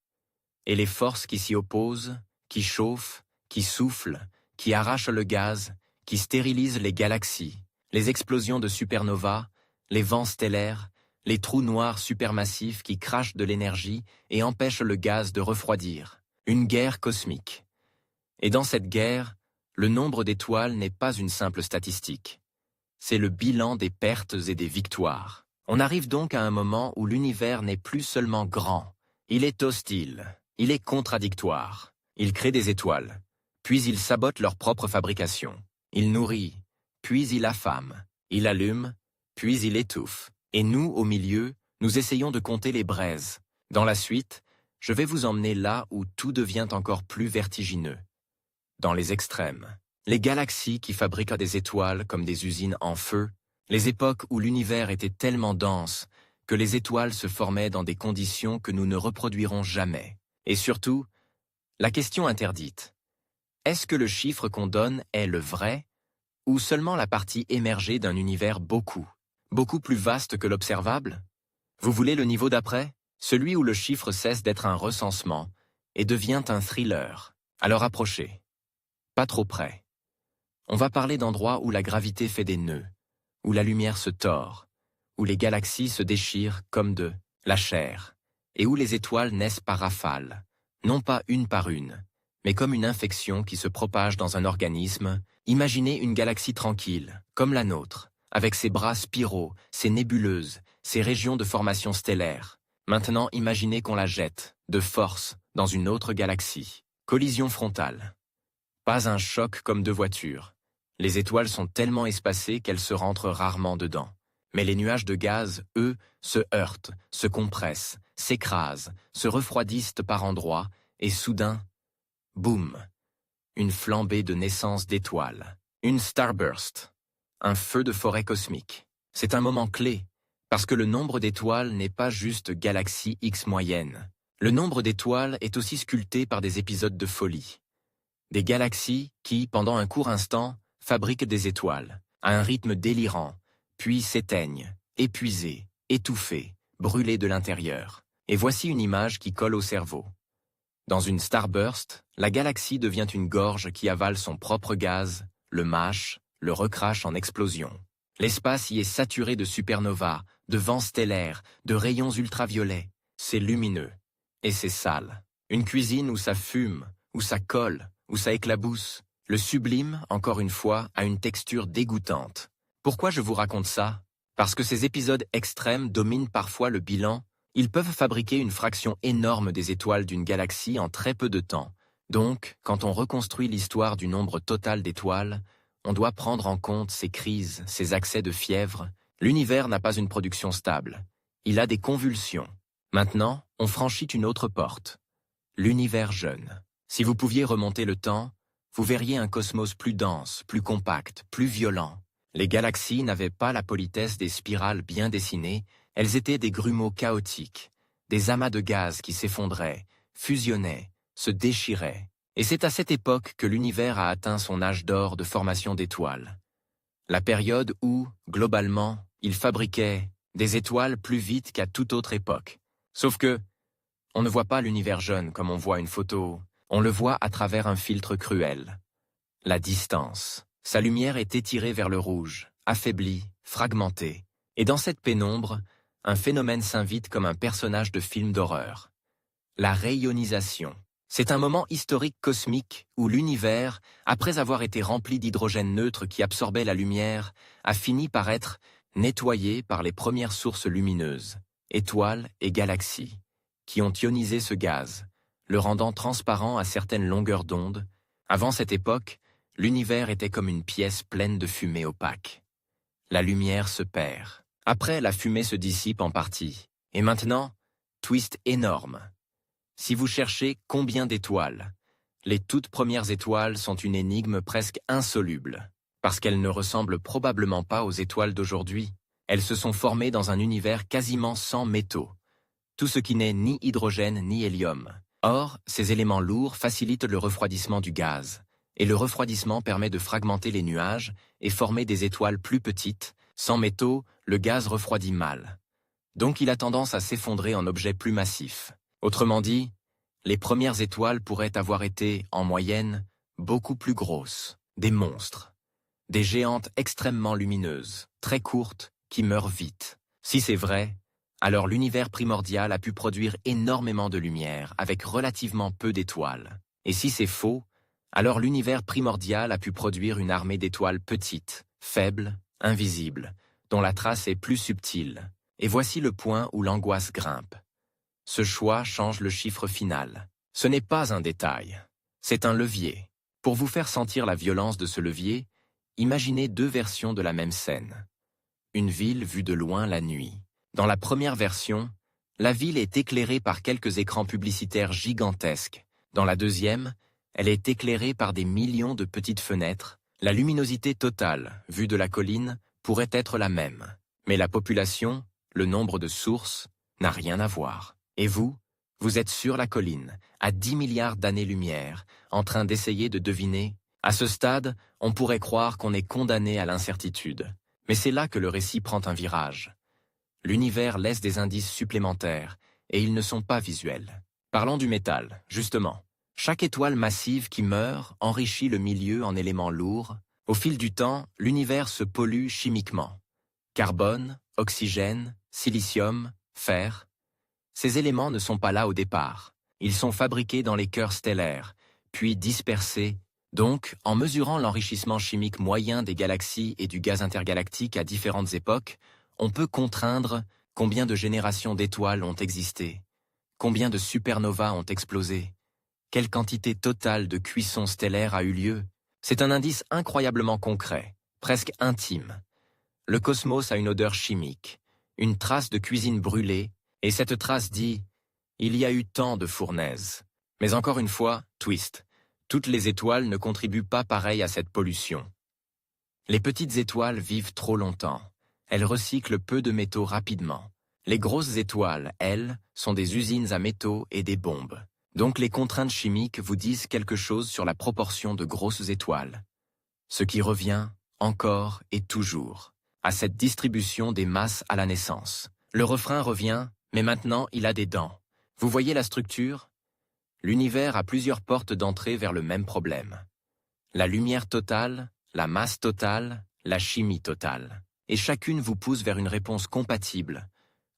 et les forces qui s'y opposent, qui chauffent, qui soufflent, qui arrachent le gaz, qui stérilisent les galaxies, les explosions de supernovas, les vents stellaires, les trous noirs supermassifs qui crachent de l'énergie et empêchent le gaz de refroidir. Une guerre cosmique. Et dans cette guerre, le nombre d'étoiles n'est pas une simple statistique. C'est le bilan des pertes et des victoires. On arrive donc à un moment où l'univers n'est plus seulement grand. Il est hostile, il est contradictoire. Il crée des étoiles, puis il sabote leur propre fabrication. Il nourrit, puis il affame. Il allume, puis il étouffe. Et nous, au milieu, nous essayons de compter les braises. Dans la suite, je vais vous emmener là où tout devient encore plus vertigineux. Dans les extrêmes. Les galaxies qui fabriquent des étoiles comme des usines en feu, les époques où l'univers était tellement dense que les étoiles se formaient dans des conditions que nous ne reproduirons jamais. Et surtout, La question interdite. Est-ce que le chiffre qu'on donne est le vrai, ou seulement la partie émergée d'un univers beaucoup plus vaste que l'observable? Vous voulez le niveau d'après? Celui où le chiffre cesse d'être un recensement et devient un thriller. Alors approchez. Pas trop près. On va parler d'endroits où la gravité fait des nœuds, où la lumière se tord, où les galaxies se déchirent comme de la chair, et où les étoiles naissent par rafales, non pas une par une, mais comme une infection qui se propage dans un organisme. Imaginez une galaxie tranquille, comme la nôtre, avec ses bras spiraux, ses nébuleuses, ses régions de formation stellaire. Maintenant, imaginez qu'on la jette, de force, dans une autre galaxie. Collision frontale. Pas un choc comme deux voitures. Les étoiles sont tellement espacées qu'elles se rentrent rarement dedans. Mais les nuages de gaz, eux, se heurtent, se compressent, s'écrasent, se refroidissent par endroits, et soudain, boum! Une flambée de naissance d'étoiles. Une starburst. Un feu de forêt cosmique. C'est un moment clé, parce que le nombre d'étoiles n'est pas juste galaxie X moyenne. Le nombre d'étoiles est aussi sculpté par des épisodes de folie. Des galaxies qui, pendant un court instant, fabriquent des étoiles, à un rythme délirant, puis s'éteignent, épuisées, étouffées, brûlées de l'intérieur. Et voici une image qui colle au cerveau. Dans une starburst, la galaxie devient une gorge qui avale son propre gaz, le mâche, le recrache en explosion. L'espace y est saturé de supernovas, de vents stellaires, de rayons ultraviolets. C'est lumineux. Et c'est sale. Une cuisine où ça fume, où ça colle, où ça éclabousse. Le sublime, encore une fois, a une texture dégoûtante. Pourquoi je vous raconte ça? Parce que ces épisodes extrêmes dominent parfois le bilan. Ils peuvent fabriquer une fraction énorme des étoiles d'une galaxie en très peu de temps. Donc, quand on reconstruit l'histoire du nombre total d'étoiles, on doit prendre en compte ces crises, ces accès de fièvre. L'univers n'a pas une production stable. Il a des convulsions. Maintenant, on franchit une autre porte. L'univers jeune. Si vous pouviez remonter le temps, vous verriez un cosmos plus dense, plus compact, plus violent. Les galaxies n'avaient pas la politesse des spirales bien dessinées, elles étaient des grumeaux chaotiques, des amas de gaz qui s'effondraient, fusionnaient, se déchiraient. Et c'est à cette époque que l'univers a atteint son âge d'or de formation d'étoiles. La période où, globalement, il fabriquait des étoiles plus vite qu'à toute autre époque. Sauf que, on ne voit pas l'univers jeune comme on voit une photo, on le voit à travers un filtre cruel. La distance. Sa lumière est étirée vers le rouge, affaiblie, fragmentée. Et dans cette pénombre, un phénomène s'invite comme un personnage de film d'horreur. La rayonisation. C'est un moment historique cosmique où l'univers, après avoir été rempli d'hydrogène neutre qui absorbait la lumière, a fini par être nettoyé par les premières sources lumineuses, étoiles et galaxies, qui ont ionisé ce gaz, le rendant transparent à certaines longueurs d'onde. Avant cette époque, l'univers était comme une pièce pleine de fumée opaque. La lumière se perd. Après, la fumée se dissipe en partie. Et maintenant, twist énorme. Si vous cherchez combien d'étoiles, les toutes premières étoiles sont une énigme presque insoluble, parce qu'elles ne ressemblent probablement pas aux étoiles d'aujourd'hui. Elles se sont formées dans un univers quasiment sans métaux, tout ce qui n'est ni hydrogène ni hélium. Or, ces éléments lourds facilitent le refroidissement du gaz, et le refroidissement permet de fragmenter les nuages et former des étoiles plus petites. Sans métaux, le gaz refroidit mal. Donc il a tendance à s'effondrer en objets plus massifs. Autrement dit, les premières étoiles pourraient avoir été, en moyenne, beaucoup plus grosses, des monstres. Des géantes extrêmement lumineuses, très courtes, qui meurent vite. Si c'est vrai, alors l'univers primordial a pu produire énormément de lumière avec relativement peu d'étoiles. Et si c'est faux, alors l'univers primordial a pu produire une armée d'étoiles petites, faibles, invisibles, dont la trace est plus subtile. Et voici le point où l'angoisse grimpe. Ce choix change le chiffre final. Ce n'est pas un détail, c'est un levier. Pour vous faire sentir la violence de ce levier, imaginez deux versions de la même scène. Une ville vue de loin la nuit. Dans la première version, la ville est éclairée par quelques écrans publicitaires gigantesques. Dans la deuxième, elle est éclairée par des millions de petites fenêtres. La luminosité totale, vue de la colline, pourrait être la même. Mais la population, le nombre de sources, n'a rien à voir. Et vous Vous êtes sur la colline, à 10 milliards d'années-lumière, en train d'essayer de deviner. À ce stade, on pourrait croire qu'on est condamné à l'incertitude. Mais c'est là que le récit prend un virage. L'univers laisse des indices supplémentaires, et ils ne sont pas visuels. Parlons du métal, justement. Chaque étoile massive qui meurt enrichit le milieu en éléments lourds. Au fil du temps, l'univers se pollue chimiquement. Carbone, oxygène, silicium, fer. Ces éléments ne sont pas là au départ. Ils sont fabriqués dans les cœurs stellaires, puis dispersés. Donc, en mesurant l'enrichissement chimique moyen des galaxies et du gaz intergalactique à différentes époques, on peut contraindre combien de générations d'étoiles ont existé, combien de supernovas ont explosé, quelle quantité totale de cuisson stellaire a eu lieu. C'est un indice incroyablement concret, presque intime. Le cosmos a une odeur chimique, une trace de cuisine brûlée, et cette trace dit « Il y a eu tant de fournaises ». Mais encore une fois, twist, toutes les étoiles ne contribuent pas pareil à cette pollution. Les petites étoiles vivent trop longtemps. Elles recyclent peu de métaux rapidement. Les grosses étoiles, elles, sont des usines à métaux et des bombes. Donc les contraintes chimiques vous disent quelque chose sur la proportion de grosses étoiles. Ce qui revient, encore et toujours, à cette distribution des masses à la naissance. Le refrain revient, mais maintenant il a des dents. Vous voyez la structure ? L'univers a plusieurs portes d'entrée vers le même problème. La lumière totale, la masse totale, la chimie totale. Et chacune vous pousse vers une réponse compatible,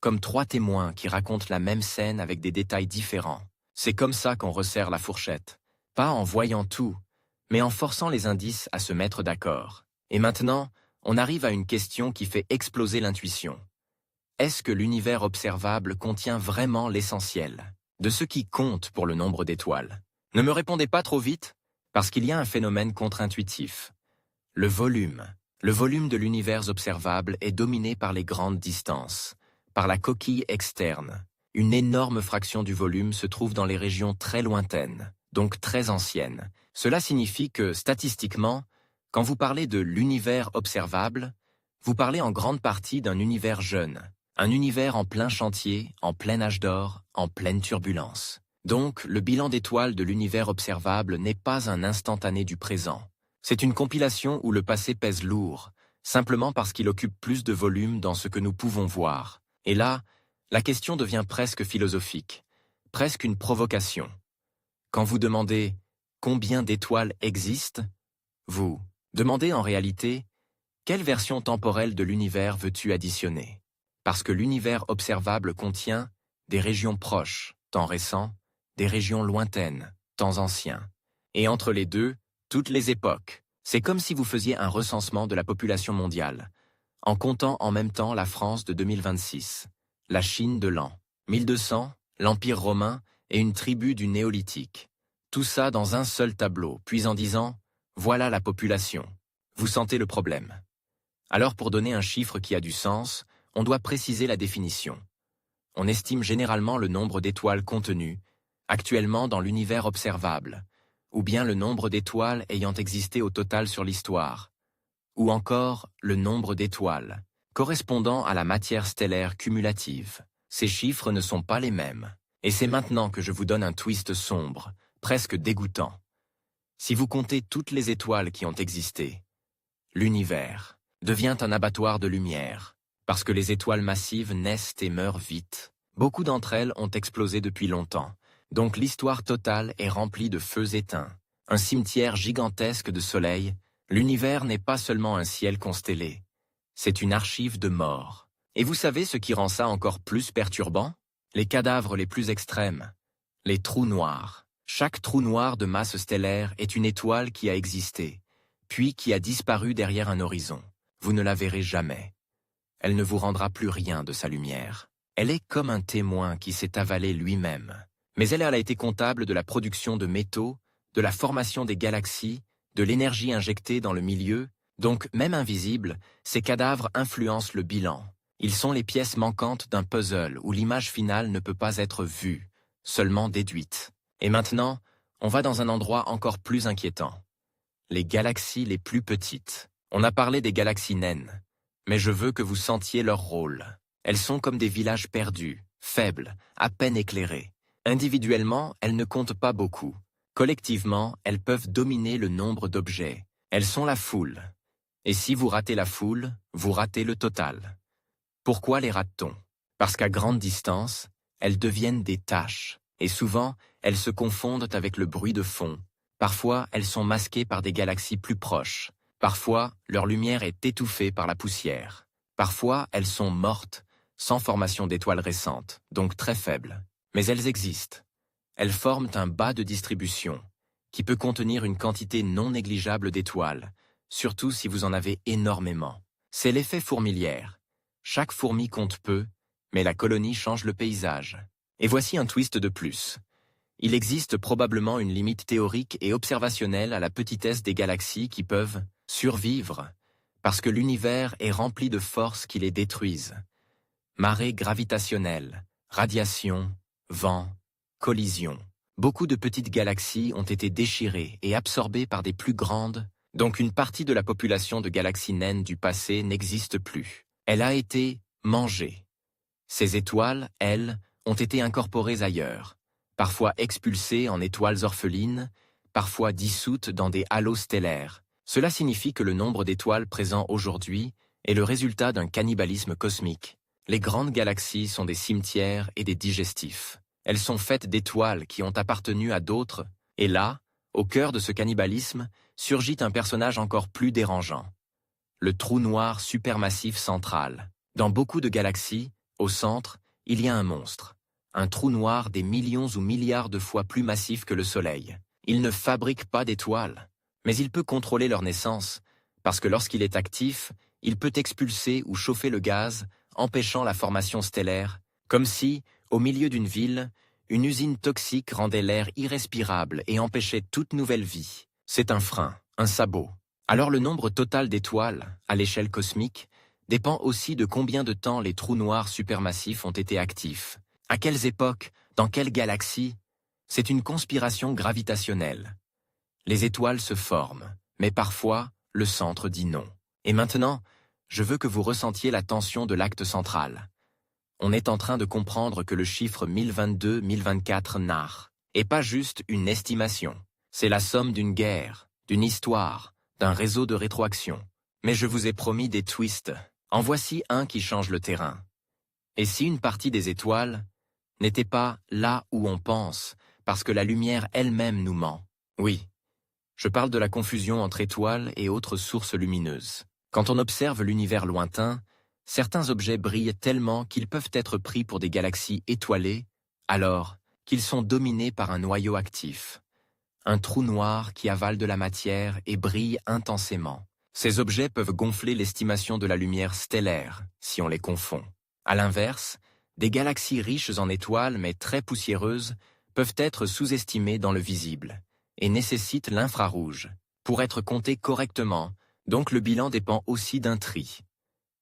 comme trois témoins qui racontent la même scène avec des détails différents. C'est comme ça qu'on resserre la fourchette. Pas en voyant tout, mais en forçant les indices à se mettre d'accord. Et maintenant, on arrive à une question qui fait exploser l'intuition. Est-ce que l'univers observable contient vraiment l'essentiel de ce qui compte pour le nombre d'étoiles? Ne me répondez pas trop vite, parce qu'il y a un phénomène contre-intuitif. Le volume. Le volume de l'univers observable est dominé par les grandes distances, par la coquille externe. Une énorme fraction du volume se trouve dans les régions très lointaines, donc très anciennes. Cela signifie que, statistiquement, quand vous parlez de l'univers observable, vous parlez en grande partie d'un univers jeune, un univers en plein chantier, en plein âge d'or, en pleine turbulence. Donc, le bilan d'étoiles de l'univers observable n'est pas un instantané du présent. C'est une compilation où le passé pèse lourd, simplement parce qu'il occupe plus de volume dans ce que nous pouvons voir. Et là, la question devient presque philosophique, presque une provocation. Quand vous demandez « combien d'étoiles existent ?», vous demandez en réalité « quelle version temporelle de l'univers veux-tu additionner ?» Parce que l'univers observable contient des régions proches, temps récents, des régions lointaines, temps anciens. Et entre les deux, toutes les époques. C'est comme si vous faisiez un recensement de la population mondiale, en comptant en même temps la France de 2026, la Chine de l'an 1200, l'Empire romain et une tribu du néolithique. Tout ça dans un seul tableau, puis en disant « voilà la population ». Vous sentez le problème. Alors pour donner un chiffre qui a du sens, on doit préciser la définition. On estime généralement le nombre d'étoiles contenues, actuellement dans l'univers observable, ou bien le nombre d'étoiles ayant existé au total sur l'histoire, ou encore le nombre d'étoiles, correspondant à la matière stellaire cumulative. Ces chiffres ne sont pas les mêmes, et c'est maintenant que je vous donne un twist sombre, presque dégoûtant. Si vous comptez toutes les étoiles qui ont existé, l'univers devient un abattoir de lumière, parce que les étoiles massives naissent et meurent vite. Beaucoup d'entre elles ont explosé depuis longtemps. Donc l'histoire totale est remplie de feux éteints, un cimetière gigantesque de soleils. L'univers n'est pas seulement un ciel constellé, c'est une archive de morts. Et vous savez ce qui rend ça encore plus perturbant? Les cadavres les plus extrêmes, les trous noirs. Chaque trou noir de masse stellaire est une étoile qui a existé, puis qui a disparu derrière un horizon. Vous ne la verrez jamais. Elle ne vous rendra plus rien de sa lumière. Elle est comme un témoin qui s'est avalé lui-même. Mais elle a été comptable de la production de métaux, de la formation des galaxies, de l'énergie injectée dans le milieu, donc même invisibles, ces cadavres influencent le bilan. Ils sont les pièces manquantes d'un puzzle où l'image finale ne peut pas être vue, seulement déduite. Et maintenant, on va dans un endroit encore plus inquiétant. Les galaxies les plus petites. On a parlé des galaxies naines, mais je veux que vous sentiez leur rôle. Elles sont comme des villages perdus, faibles, à peine éclairés. Individuellement, elles ne comptent pas beaucoup. Collectivement, elles peuvent dominer le nombre d'objets. Elles sont la foule. Et si vous ratez la foule, vous ratez le total. Pourquoi les rate-t-on? Parce qu'à grande distance, elles deviennent des taches. Et souvent, elles se confondent avec le bruit de fond. Parfois, elles sont masquées par des galaxies plus proches. Parfois, leur lumière est étouffée par la poussière. Parfois, elles sont mortes, sans formation d'étoiles récentes, donc très faibles. Mais elles existent. Elles forment un bas de distribution, qui peut contenir une quantité non négligeable d'étoiles, surtout si vous en avez énormément. C'est l'effet fourmilière. Chaque fourmi compte peu, mais la colonie change le paysage. Et voici un twist de plus. Il existe probablement une limite théorique et observationnelle à la petitesse des galaxies qui peuvent survivre, parce que l'univers est rempli de forces qui les détruisent. Marée gravitationnelle, radiation, vent, collision. Beaucoup de petites galaxies ont été déchirées et absorbées par des plus grandes, donc une partie de la population de galaxies naines du passé n'existe plus. Elle a été mangée. Ces étoiles, elles, ont été incorporées ailleurs, parfois expulsées en étoiles orphelines, parfois dissoutes dans des halos stellaires. Cela signifie que le nombre d'étoiles présents aujourd'hui est le résultat d'un cannibalisme cosmique. Les grandes galaxies sont des cimetières et des digestifs. Elles sont faites d'étoiles qui ont appartenu à d'autres, et là, au cœur de ce cannibalisme, surgit un personnage encore plus dérangeant. Le trou noir supermassif central. Dans beaucoup de galaxies, au centre, il y a un monstre. Un trou noir des millions ou milliards de fois plus massif que le Soleil. Il ne fabrique pas d'étoiles, mais il peut contrôler leur naissance, parce que lorsqu'il est actif, il peut expulser ou chauffer le gaz, empêchant la formation stellaire, comme si, au milieu d'une ville, une usine toxique rendait l'air irrespirable et empêchait toute nouvelle vie. C'est un frein, un sabot. Alors le nombre total d'étoiles, à l'échelle cosmique, dépend aussi de combien de temps les trous noirs supermassifs ont été actifs. À quelles époques, dans quelles galaxies? C'est une conspiration gravitationnelle. Les étoiles se forment, mais parfois, le centre dit non. Et maintenant, je veux que vous ressentiez la tension de l'acte central. On est en train de comprendre que le chiffre 1022-1024 nar est pas juste une estimation. C'est la somme d'une guerre, d'une histoire, d'un réseau de rétroaction. Mais je vous ai promis des twists. En voici un qui change le terrain. Et si une partie des étoiles n'était pas là où on pense, parce que la lumière elle-même nous ment? Oui, je parle de la confusion entre étoiles et autres sources lumineuses. Quand on observe l'univers lointain, certains objets brillent tellement qu'ils peuvent être pris pour des galaxies étoilées, alors qu'ils sont dominés par un noyau actif. Un trou noir qui avale de la matière et brille intensément. Ces objets peuvent gonfler l'estimation de la lumière stellaire, si on les confond. À l'inverse, des galaxies riches en étoiles mais très poussiéreuses peuvent être sous-estimées dans le visible et nécessitent l'infrarouge. Pour être comptées correctement, donc le bilan dépend aussi d'un tri.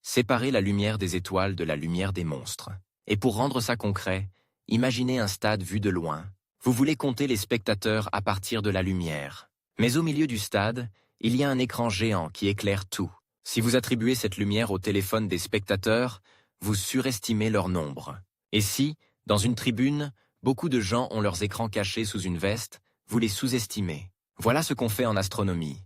Séparer la lumière des étoiles de la lumière des monstres. Et pour rendre ça concret, imaginez un stade vu de loin. Vous voulez compter les spectateurs à partir de la lumière. Mais au milieu du stade, il y a un écran géant qui éclaire tout. Si vous attribuez cette lumière au téléphone des spectateurs, vous surestimez leur nombre. Et si, dans une tribune, beaucoup de gens ont leurs écrans cachés sous une veste, vous les sous-estimez. Voilà ce qu'on fait en astronomie.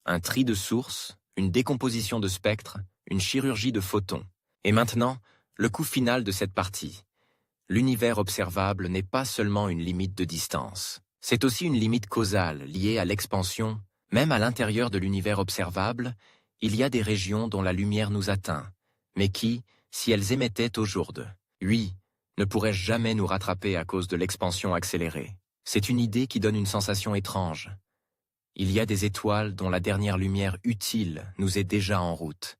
Un tri de sources, une décomposition de spectres, une chirurgie de photons. Et maintenant, le coup final de cette partie. L'univers observable n'est pas seulement une limite de distance. C'est aussi une limite causale liée à l'expansion. Même à l'intérieur de l'univers observable, il y a des régions dont la lumière nous atteint, mais qui, si elles émettaient au jour de, oui, ne pourraient jamais nous rattraper à cause de l'expansion accélérée. C'est une idée qui donne une sensation étrange. Il y a des étoiles dont la dernière lumière utile nous est déjà en route.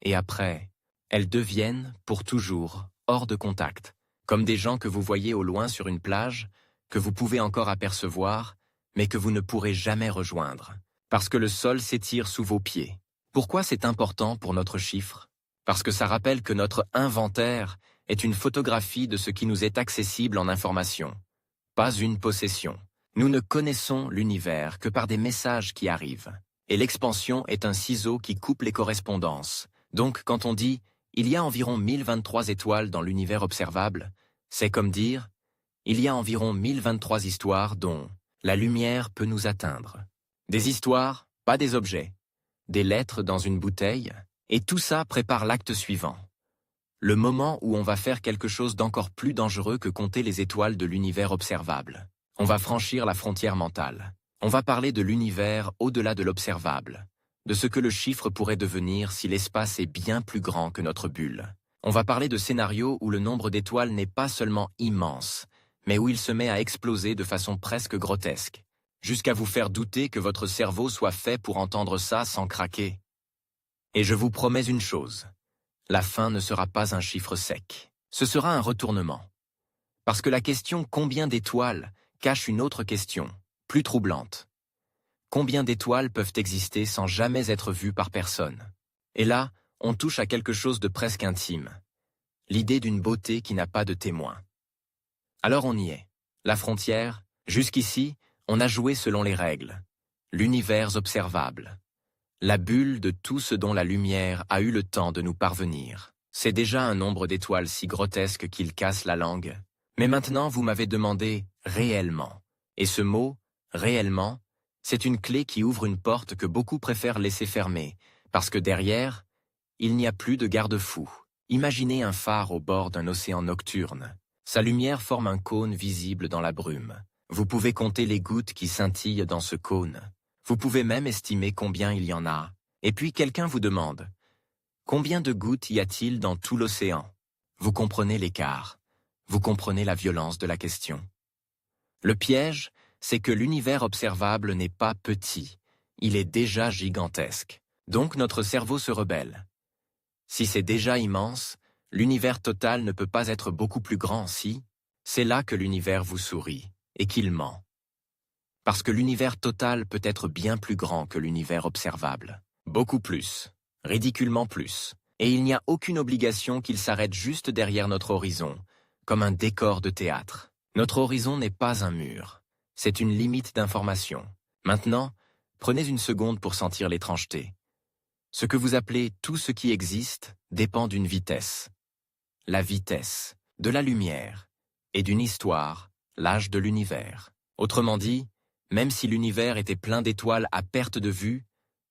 Et après, elles deviennent, pour toujours, hors de contact, comme des gens que vous voyez au loin sur une plage, que vous pouvez encore apercevoir, mais que vous ne pourrez jamais rejoindre, parce que le sol s'étire sous vos pieds. Pourquoi c'est important pour notre chiffre? Parce que ça rappelle que notre inventaire est une photographie de ce qui nous est accessible en information, pas une possession. Nous ne connaissons l'univers que par des messages qui arrivent, et l'expansion est un ciseau qui coupe les correspondances. Donc quand on dit « il y a environ 1023 étoiles dans l'univers observable », c'est comme dire « il y a environ 1023 histoires dont la lumière peut nous atteindre. Des histoires, pas des objets. Des lettres dans une bouteille, et tout ça prépare l'acte suivant. Le moment où on va faire quelque chose d'encore plus dangereux que compter les étoiles de l'univers observable. On va franchir la frontière mentale. On va parler de l'univers au-delà de l'observable, de ce que le chiffre pourrait devenir si l'espace est bien plus grand que notre bulle. On va parler de scénarios où le nombre d'étoiles n'est pas seulement immense, mais où il se met à exploser de façon presque grotesque, jusqu'à vous faire douter que votre cerveau soit fait pour entendre ça sans craquer. Et je vous promets une chose, la fin ne sera pas un chiffre sec, ce sera un retournement. Parce que la question « combien d'étoiles » cache une autre question, plus troublante. Combien d'étoiles peuvent exister sans jamais être vues par personne? Et là, on touche à quelque chose de presque intime. L'idée d'une beauté qui n'a pas de témoin. Alors on y est. La frontière, jusqu'ici, on a joué selon les règles. L'univers observable. La bulle de tout ce dont la lumière a eu le temps de nous parvenir. C'est déjà un nombre d'étoiles si grotesque qu'il casse la langue. Mais maintenant, vous m'avez demandé « réellement ». Et ce mot « réellement », c'est une clé qui ouvre une porte que beaucoup préfèrent laisser fermée, parce que derrière, il n'y a plus de garde-fou. Imaginez un phare au bord d'un océan nocturne. Sa lumière forme un cône visible dans la brume. Vous pouvez compter les gouttes qui scintillent dans ce cône. Vous pouvez même estimer combien il y en a. Et puis quelqu'un vous demande « Combien de gouttes y a-t-il dans tout l'océan ?» Vous comprenez l'écart. Vous comprenez la violence de la question. Le piège, c'est que l'univers observable n'est pas petit. Il est déjà gigantesque. Donc notre cerveau se rebelle. Si c'est déjà immense, l'univers total ne peut pas être beaucoup plus grand si c'est là que l'univers vous sourit et qu'il ment. Parce que l'univers total peut être bien plus grand que l'univers observable. Beaucoup plus. Ridiculement plus. Et il n'y a aucune obligation qu'il s'arrête juste derrière notre horizon, comme un décor de théâtre. Notre horizon n'est pas un mur. C'est une limite d'information. Maintenant, prenez une seconde pour sentir l'étrangeté. Ce que vous appelez tout ce qui existe dépend d'une vitesse. La vitesse de la lumière et d'une histoire, l'âge de l'univers. Autrement dit, même si l'univers était plein d'étoiles à perte de vue,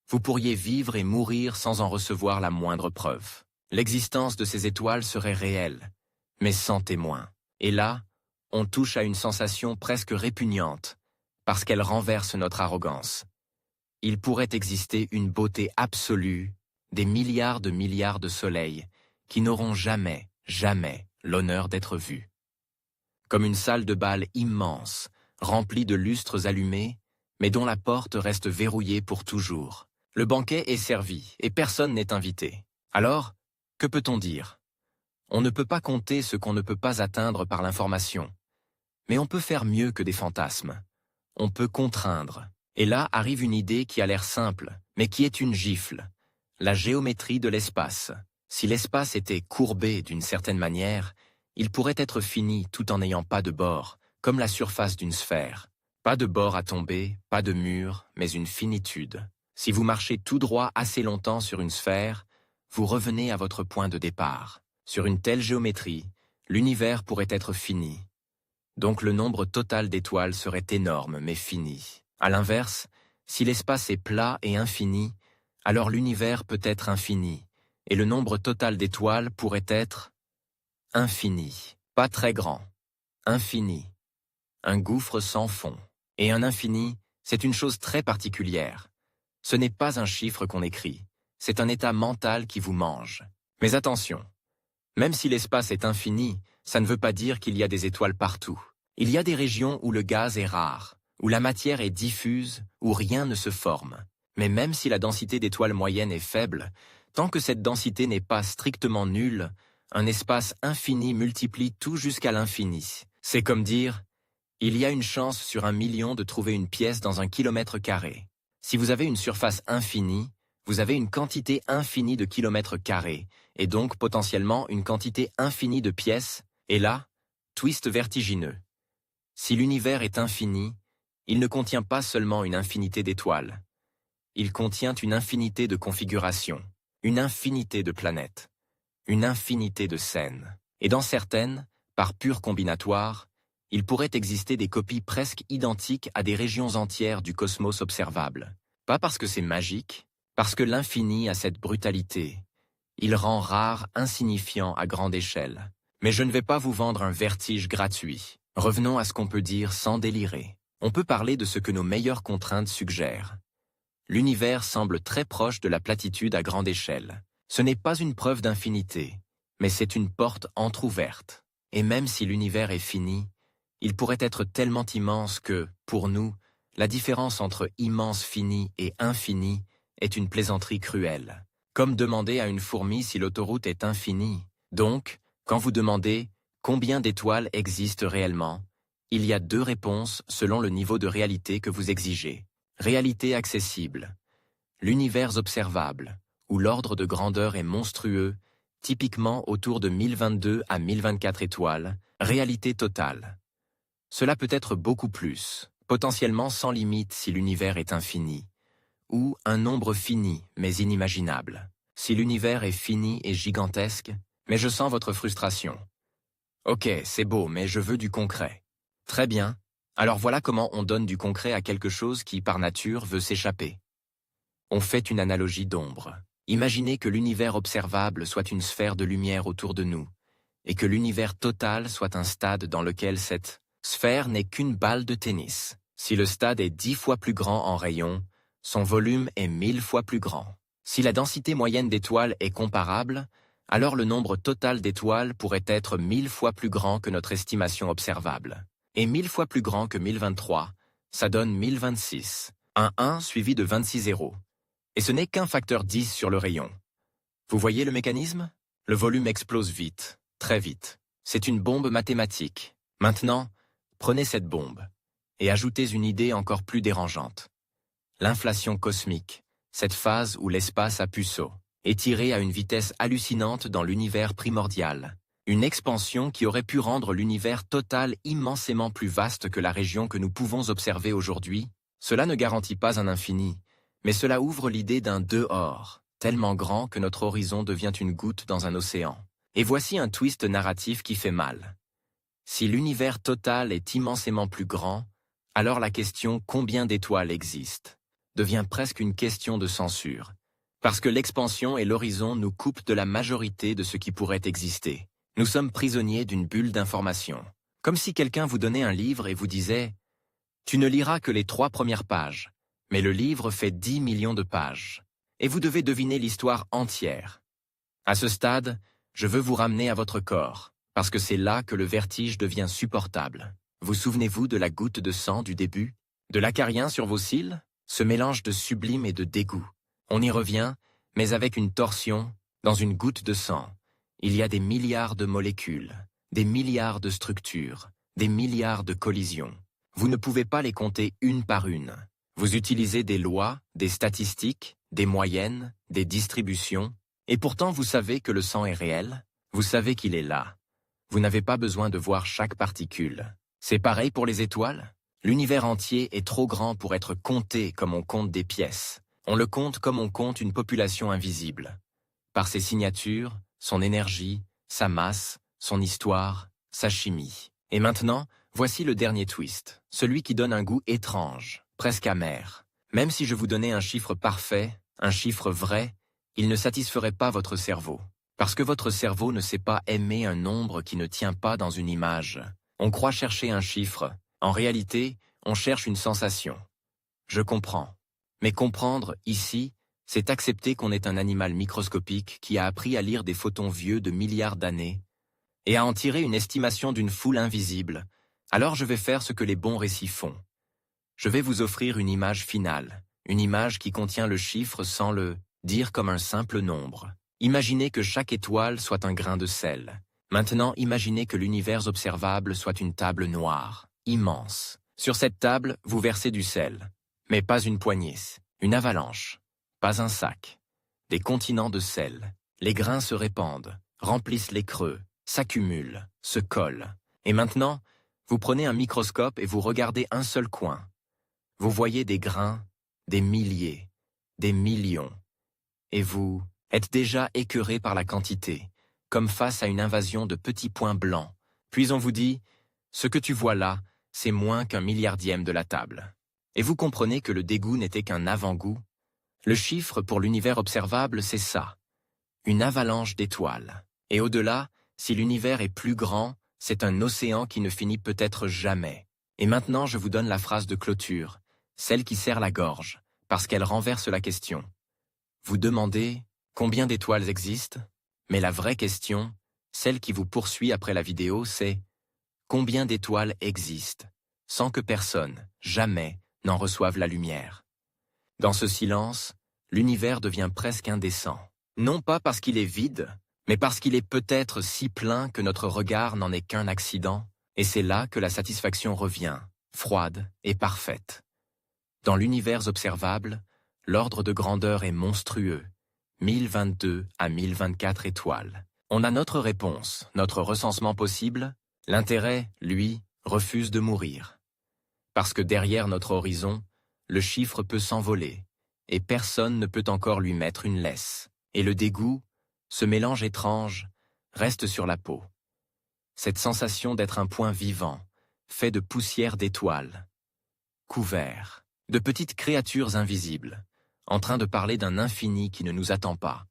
vous pourriez vivre et mourir sans en recevoir la moindre preuve. L'existence de ces étoiles serait réelle, mais sans témoin. Et là, on touche à une sensation presque répugnante, parce qu'elle renverse notre arrogance. Il pourrait exister une beauté absolue, des milliards de soleils, qui n'auront jamais, jamais l'honneur d'être vus. Comme une salle de bal immense, remplie de lustres allumés, mais dont la porte reste verrouillée pour toujours. Le banquet est servi, et personne n'est invité. Alors, que peut-on dire? On ne peut pas compter ce qu'on ne peut pas atteindre par l'information. Mais on peut faire mieux que des fantasmes. On peut contraindre. Et là arrive une idée qui a l'air simple, mais qui est une gifle. La géométrie de l'espace. Si l'espace était courbé d'une certaine manière, il pourrait être fini tout en n'ayant pas de bord, comme la surface d'une sphère. Pas de bord à tomber, pas de mur, mais une finitude. Si vous marchez tout droit assez longtemps sur une sphère, vous revenez à votre point de départ. Sur une telle géométrie, l'univers pourrait être fini. Donc le nombre total d'étoiles serait énorme mais fini. À l'inverse, si l'espace est plat et infini, alors l'univers peut être infini, et le nombre total d'étoiles pourrait être infini, pas très grand, infini, un gouffre sans fond. Et un infini, c'est une chose très particulière. Ce n'est pas un chiffre qu'on écrit, c'est un état mental qui vous mange. Mais attention, même si l'espace est infini, ça ne veut pas dire qu'il y a des étoiles partout. Il y a des régions où le gaz est rare, où la matière est diffuse, où rien ne se forme. Mais même si la densité d'étoiles moyenne est faible, tant que cette densité n'est pas strictement nulle, un espace infini multiplie tout jusqu'à l'infini. C'est comme dire, il y a une chance sur 1 million de trouver une pièce dans 1 kilomètre carré. Si vous avez une surface infinie, vous avez une quantité infinie de kilomètres carrés, et donc potentiellement une quantité infinie de pièces, et là, twist vertigineux. Si l'univers est infini, il ne contient pas seulement une infinité d'étoiles. Il contient une infinité de configurations, une infinité de planètes, une infinité de scènes. Et dans certaines, par pur combinatoire, il pourrait exister des copies presque identiques à des régions entières du cosmos observable. Pas parce que c'est magique, parce que l'infini a cette brutalité. Il rend rare, insignifiant à grande échelle. Mais je ne vais pas vous vendre un vertige gratuit. Revenons à ce qu'on peut dire sans délirer. On peut parler de ce que nos meilleures contraintes suggèrent. L'univers semble très proche de la platitude à grande échelle. Ce n'est pas une preuve d'infinité, mais c'est une porte entr'ouverte. Et même si l'univers est fini, il pourrait être tellement immense que, pour nous, la différence entre immense fini et infini est une plaisanterie cruelle. Comme demander à une fourmi si l'autoroute est infinie. Donc, quand vous demandez combien d'étoiles existent réellement, il y a deux réponses selon le niveau de réalité que vous exigez. Réalité accessible. L'univers observable, où l'ordre de grandeur est monstrueux, typiquement autour de 1022 à 1024 étoiles, réalité totale. Cela peut être beaucoup plus, potentiellement sans limite si l'univers est infini, ou un nombre fini mais inimaginable. Si l'univers est fini et gigantesque, mais je sens votre frustration. Ok, c'est beau, mais je veux du concret. Très bien, alors voilà comment on donne du concret à quelque chose qui, par nature, veut s'échapper. On fait une analogie d'ombre. Imaginez que l'univers observable soit une sphère de lumière autour de nous, et que l'univers total soit un stade dans lequel cette sphère n'est qu'une balle de tennis. Si le stade est 10 fois plus grand en rayon, son volume est 1000 fois plus grand. Si la densité moyenne d'étoiles est comparable, alors le nombre total d'étoiles pourrait être 1000 fois plus grand que notre estimation observable. Et 1000 fois plus grand que 1023, ça donne 1026. Un 1 suivi de 26 zéros. Et ce n'est qu'un facteur 10 sur le rayon. Vous voyez le mécanisme? Le volume explose vite, très vite. C'est une bombe mathématique. Maintenant, prenez cette bombe et ajoutez une idée encore plus dérangeante. L'inflation cosmique, cette phase où l'espace à puceau, est tiré à une vitesse hallucinante dans l'univers primordial. Une expansion qui aurait pu rendre l'univers total immensément plus vaste que la région que nous pouvons observer aujourd'hui. Cela ne garantit pas un infini, mais cela ouvre l'idée d'un dehors, tellement grand que notre horizon devient une goutte dans un océan. Et voici un twist narratif qui fait mal. Si l'univers total est immensément plus grand, alors la question « combien d'étoiles existent ?» devient presque une question de censure, parce que l'expansion et l'horizon nous coupent de la majorité de ce qui pourrait exister. Nous sommes prisonniers d'une bulle d'information, comme si quelqu'un vous donnait un livre et vous disait « Tu ne liras que les 3 premières pages, mais le livre fait 10 millions de pages, et vous devez deviner l'histoire entière. » À ce stade, je veux vous ramener à votre corps, parce que c'est là que le vertige devient supportable. Vous souvenez-vous de la goutte de sang du début? De l'acarien sur vos cils? Ce mélange de sublime et de dégoût. On y revient, mais avec une torsion, dans une goutte de sang. Il y a des milliards de molécules, des milliards de structures, des milliards de collisions. Vous ne pouvez pas les compter une par une. Vous utilisez des lois, des statistiques, des moyennes, des distributions, et pourtant vous savez que le sang est réel, vous savez qu'il est là. Vous n'avez pas besoin de voir chaque particule. C'est pareil pour les étoiles? L'univers entier est trop grand pour être compté comme on compte des pièces. On le compte comme on compte une population invisible. Par ses signatures, son énergie, sa masse, son histoire, sa chimie. Et maintenant, voici le dernier twist, celui qui donne un goût étrange, presque amer. Même si je vous donnais un chiffre parfait, un chiffre vrai, il ne satisferait pas votre cerveau. Parce que votre cerveau ne sait pas aimer un nombre qui ne tient pas dans une image. On croit chercher un chiffre. En réalité, on cherche une sensation. Je comprends. Mais comprendre, ici, c'est accepter qu'on est un animal microscopique qui a appris à lire des photons vieux de milliards d'années et à en tirer une estimation d'une foule invisible. Alors je vais faire ce que les bons récits font. Je vais vous offrir une image finale, une image qui contient le chiffre sans le dire comme un simple nombre. Imaginez que chaque étoile soit un grain de sel. Maintenant, imaginez que l'univers observable soit une table noire, immense. Sur cette table, vous versez du sel. Mais pas une poignée, une avalanche, pas un sac. Des continents de sel. Les grains se répandent, remplissent les creux, s'accumulent, se collent. Et maintenant, vous prenez un microscope et vous regardez un seul coin. Vous voyez des grains, des milliers, des millions. Et vous êtes déjà écœuré par la quantité, comme face à une invasion de petits points blancs. Puis on vous dit, Ce que tu vois là, c'est moins qu'un milliardième de la table. Et vous comprenez que le dégoût n'était qu'un avant-goût? Le chiffre pour l'univers observable, c'est ça. Une avalanche d'étoiles. Et au-delà, si l'univers est plus grand, c'est un océan qui ne finit peut-être jamais. Et maintenant, je vous donne la phrase de clôture, celle qui serre la gorge, parce qu'elle renverse la question. Vous demandez combien d'étoiles existent? Mais la vraie question, celle qui vous poursuit après la vidéo, c'est combien d'étoiles existent, sans que personne, jamais, n'en reçoive la lumière. Dans ce silence, l'univers devient presque indécent. Non pas parce qu'il est vide, mais parce qu'il est peut-être si plein que notre regard n'en est qu'un accident, et c'est là que la satisfaction revient, froide et parfaite. Dans l'univers observable, l'ordre de grandeur est monstrueux, 1022 à 1024 étoiles. On a notre réponse, notre recensement possible. L'intérêt, lui, refuse de mourir. Parce que derrière notre horizon, le chiffre peut s'envoler, et personne ne peut encore lui mettre une laisse. Et le dégoût, ce mélange étrange, reste sur la peau. Cette sensation d'être un point vivant, fait de poussière d'étoiles, couvert, de petites créatures invisibles, en train de parler d'un infini qui ne nous attend pas,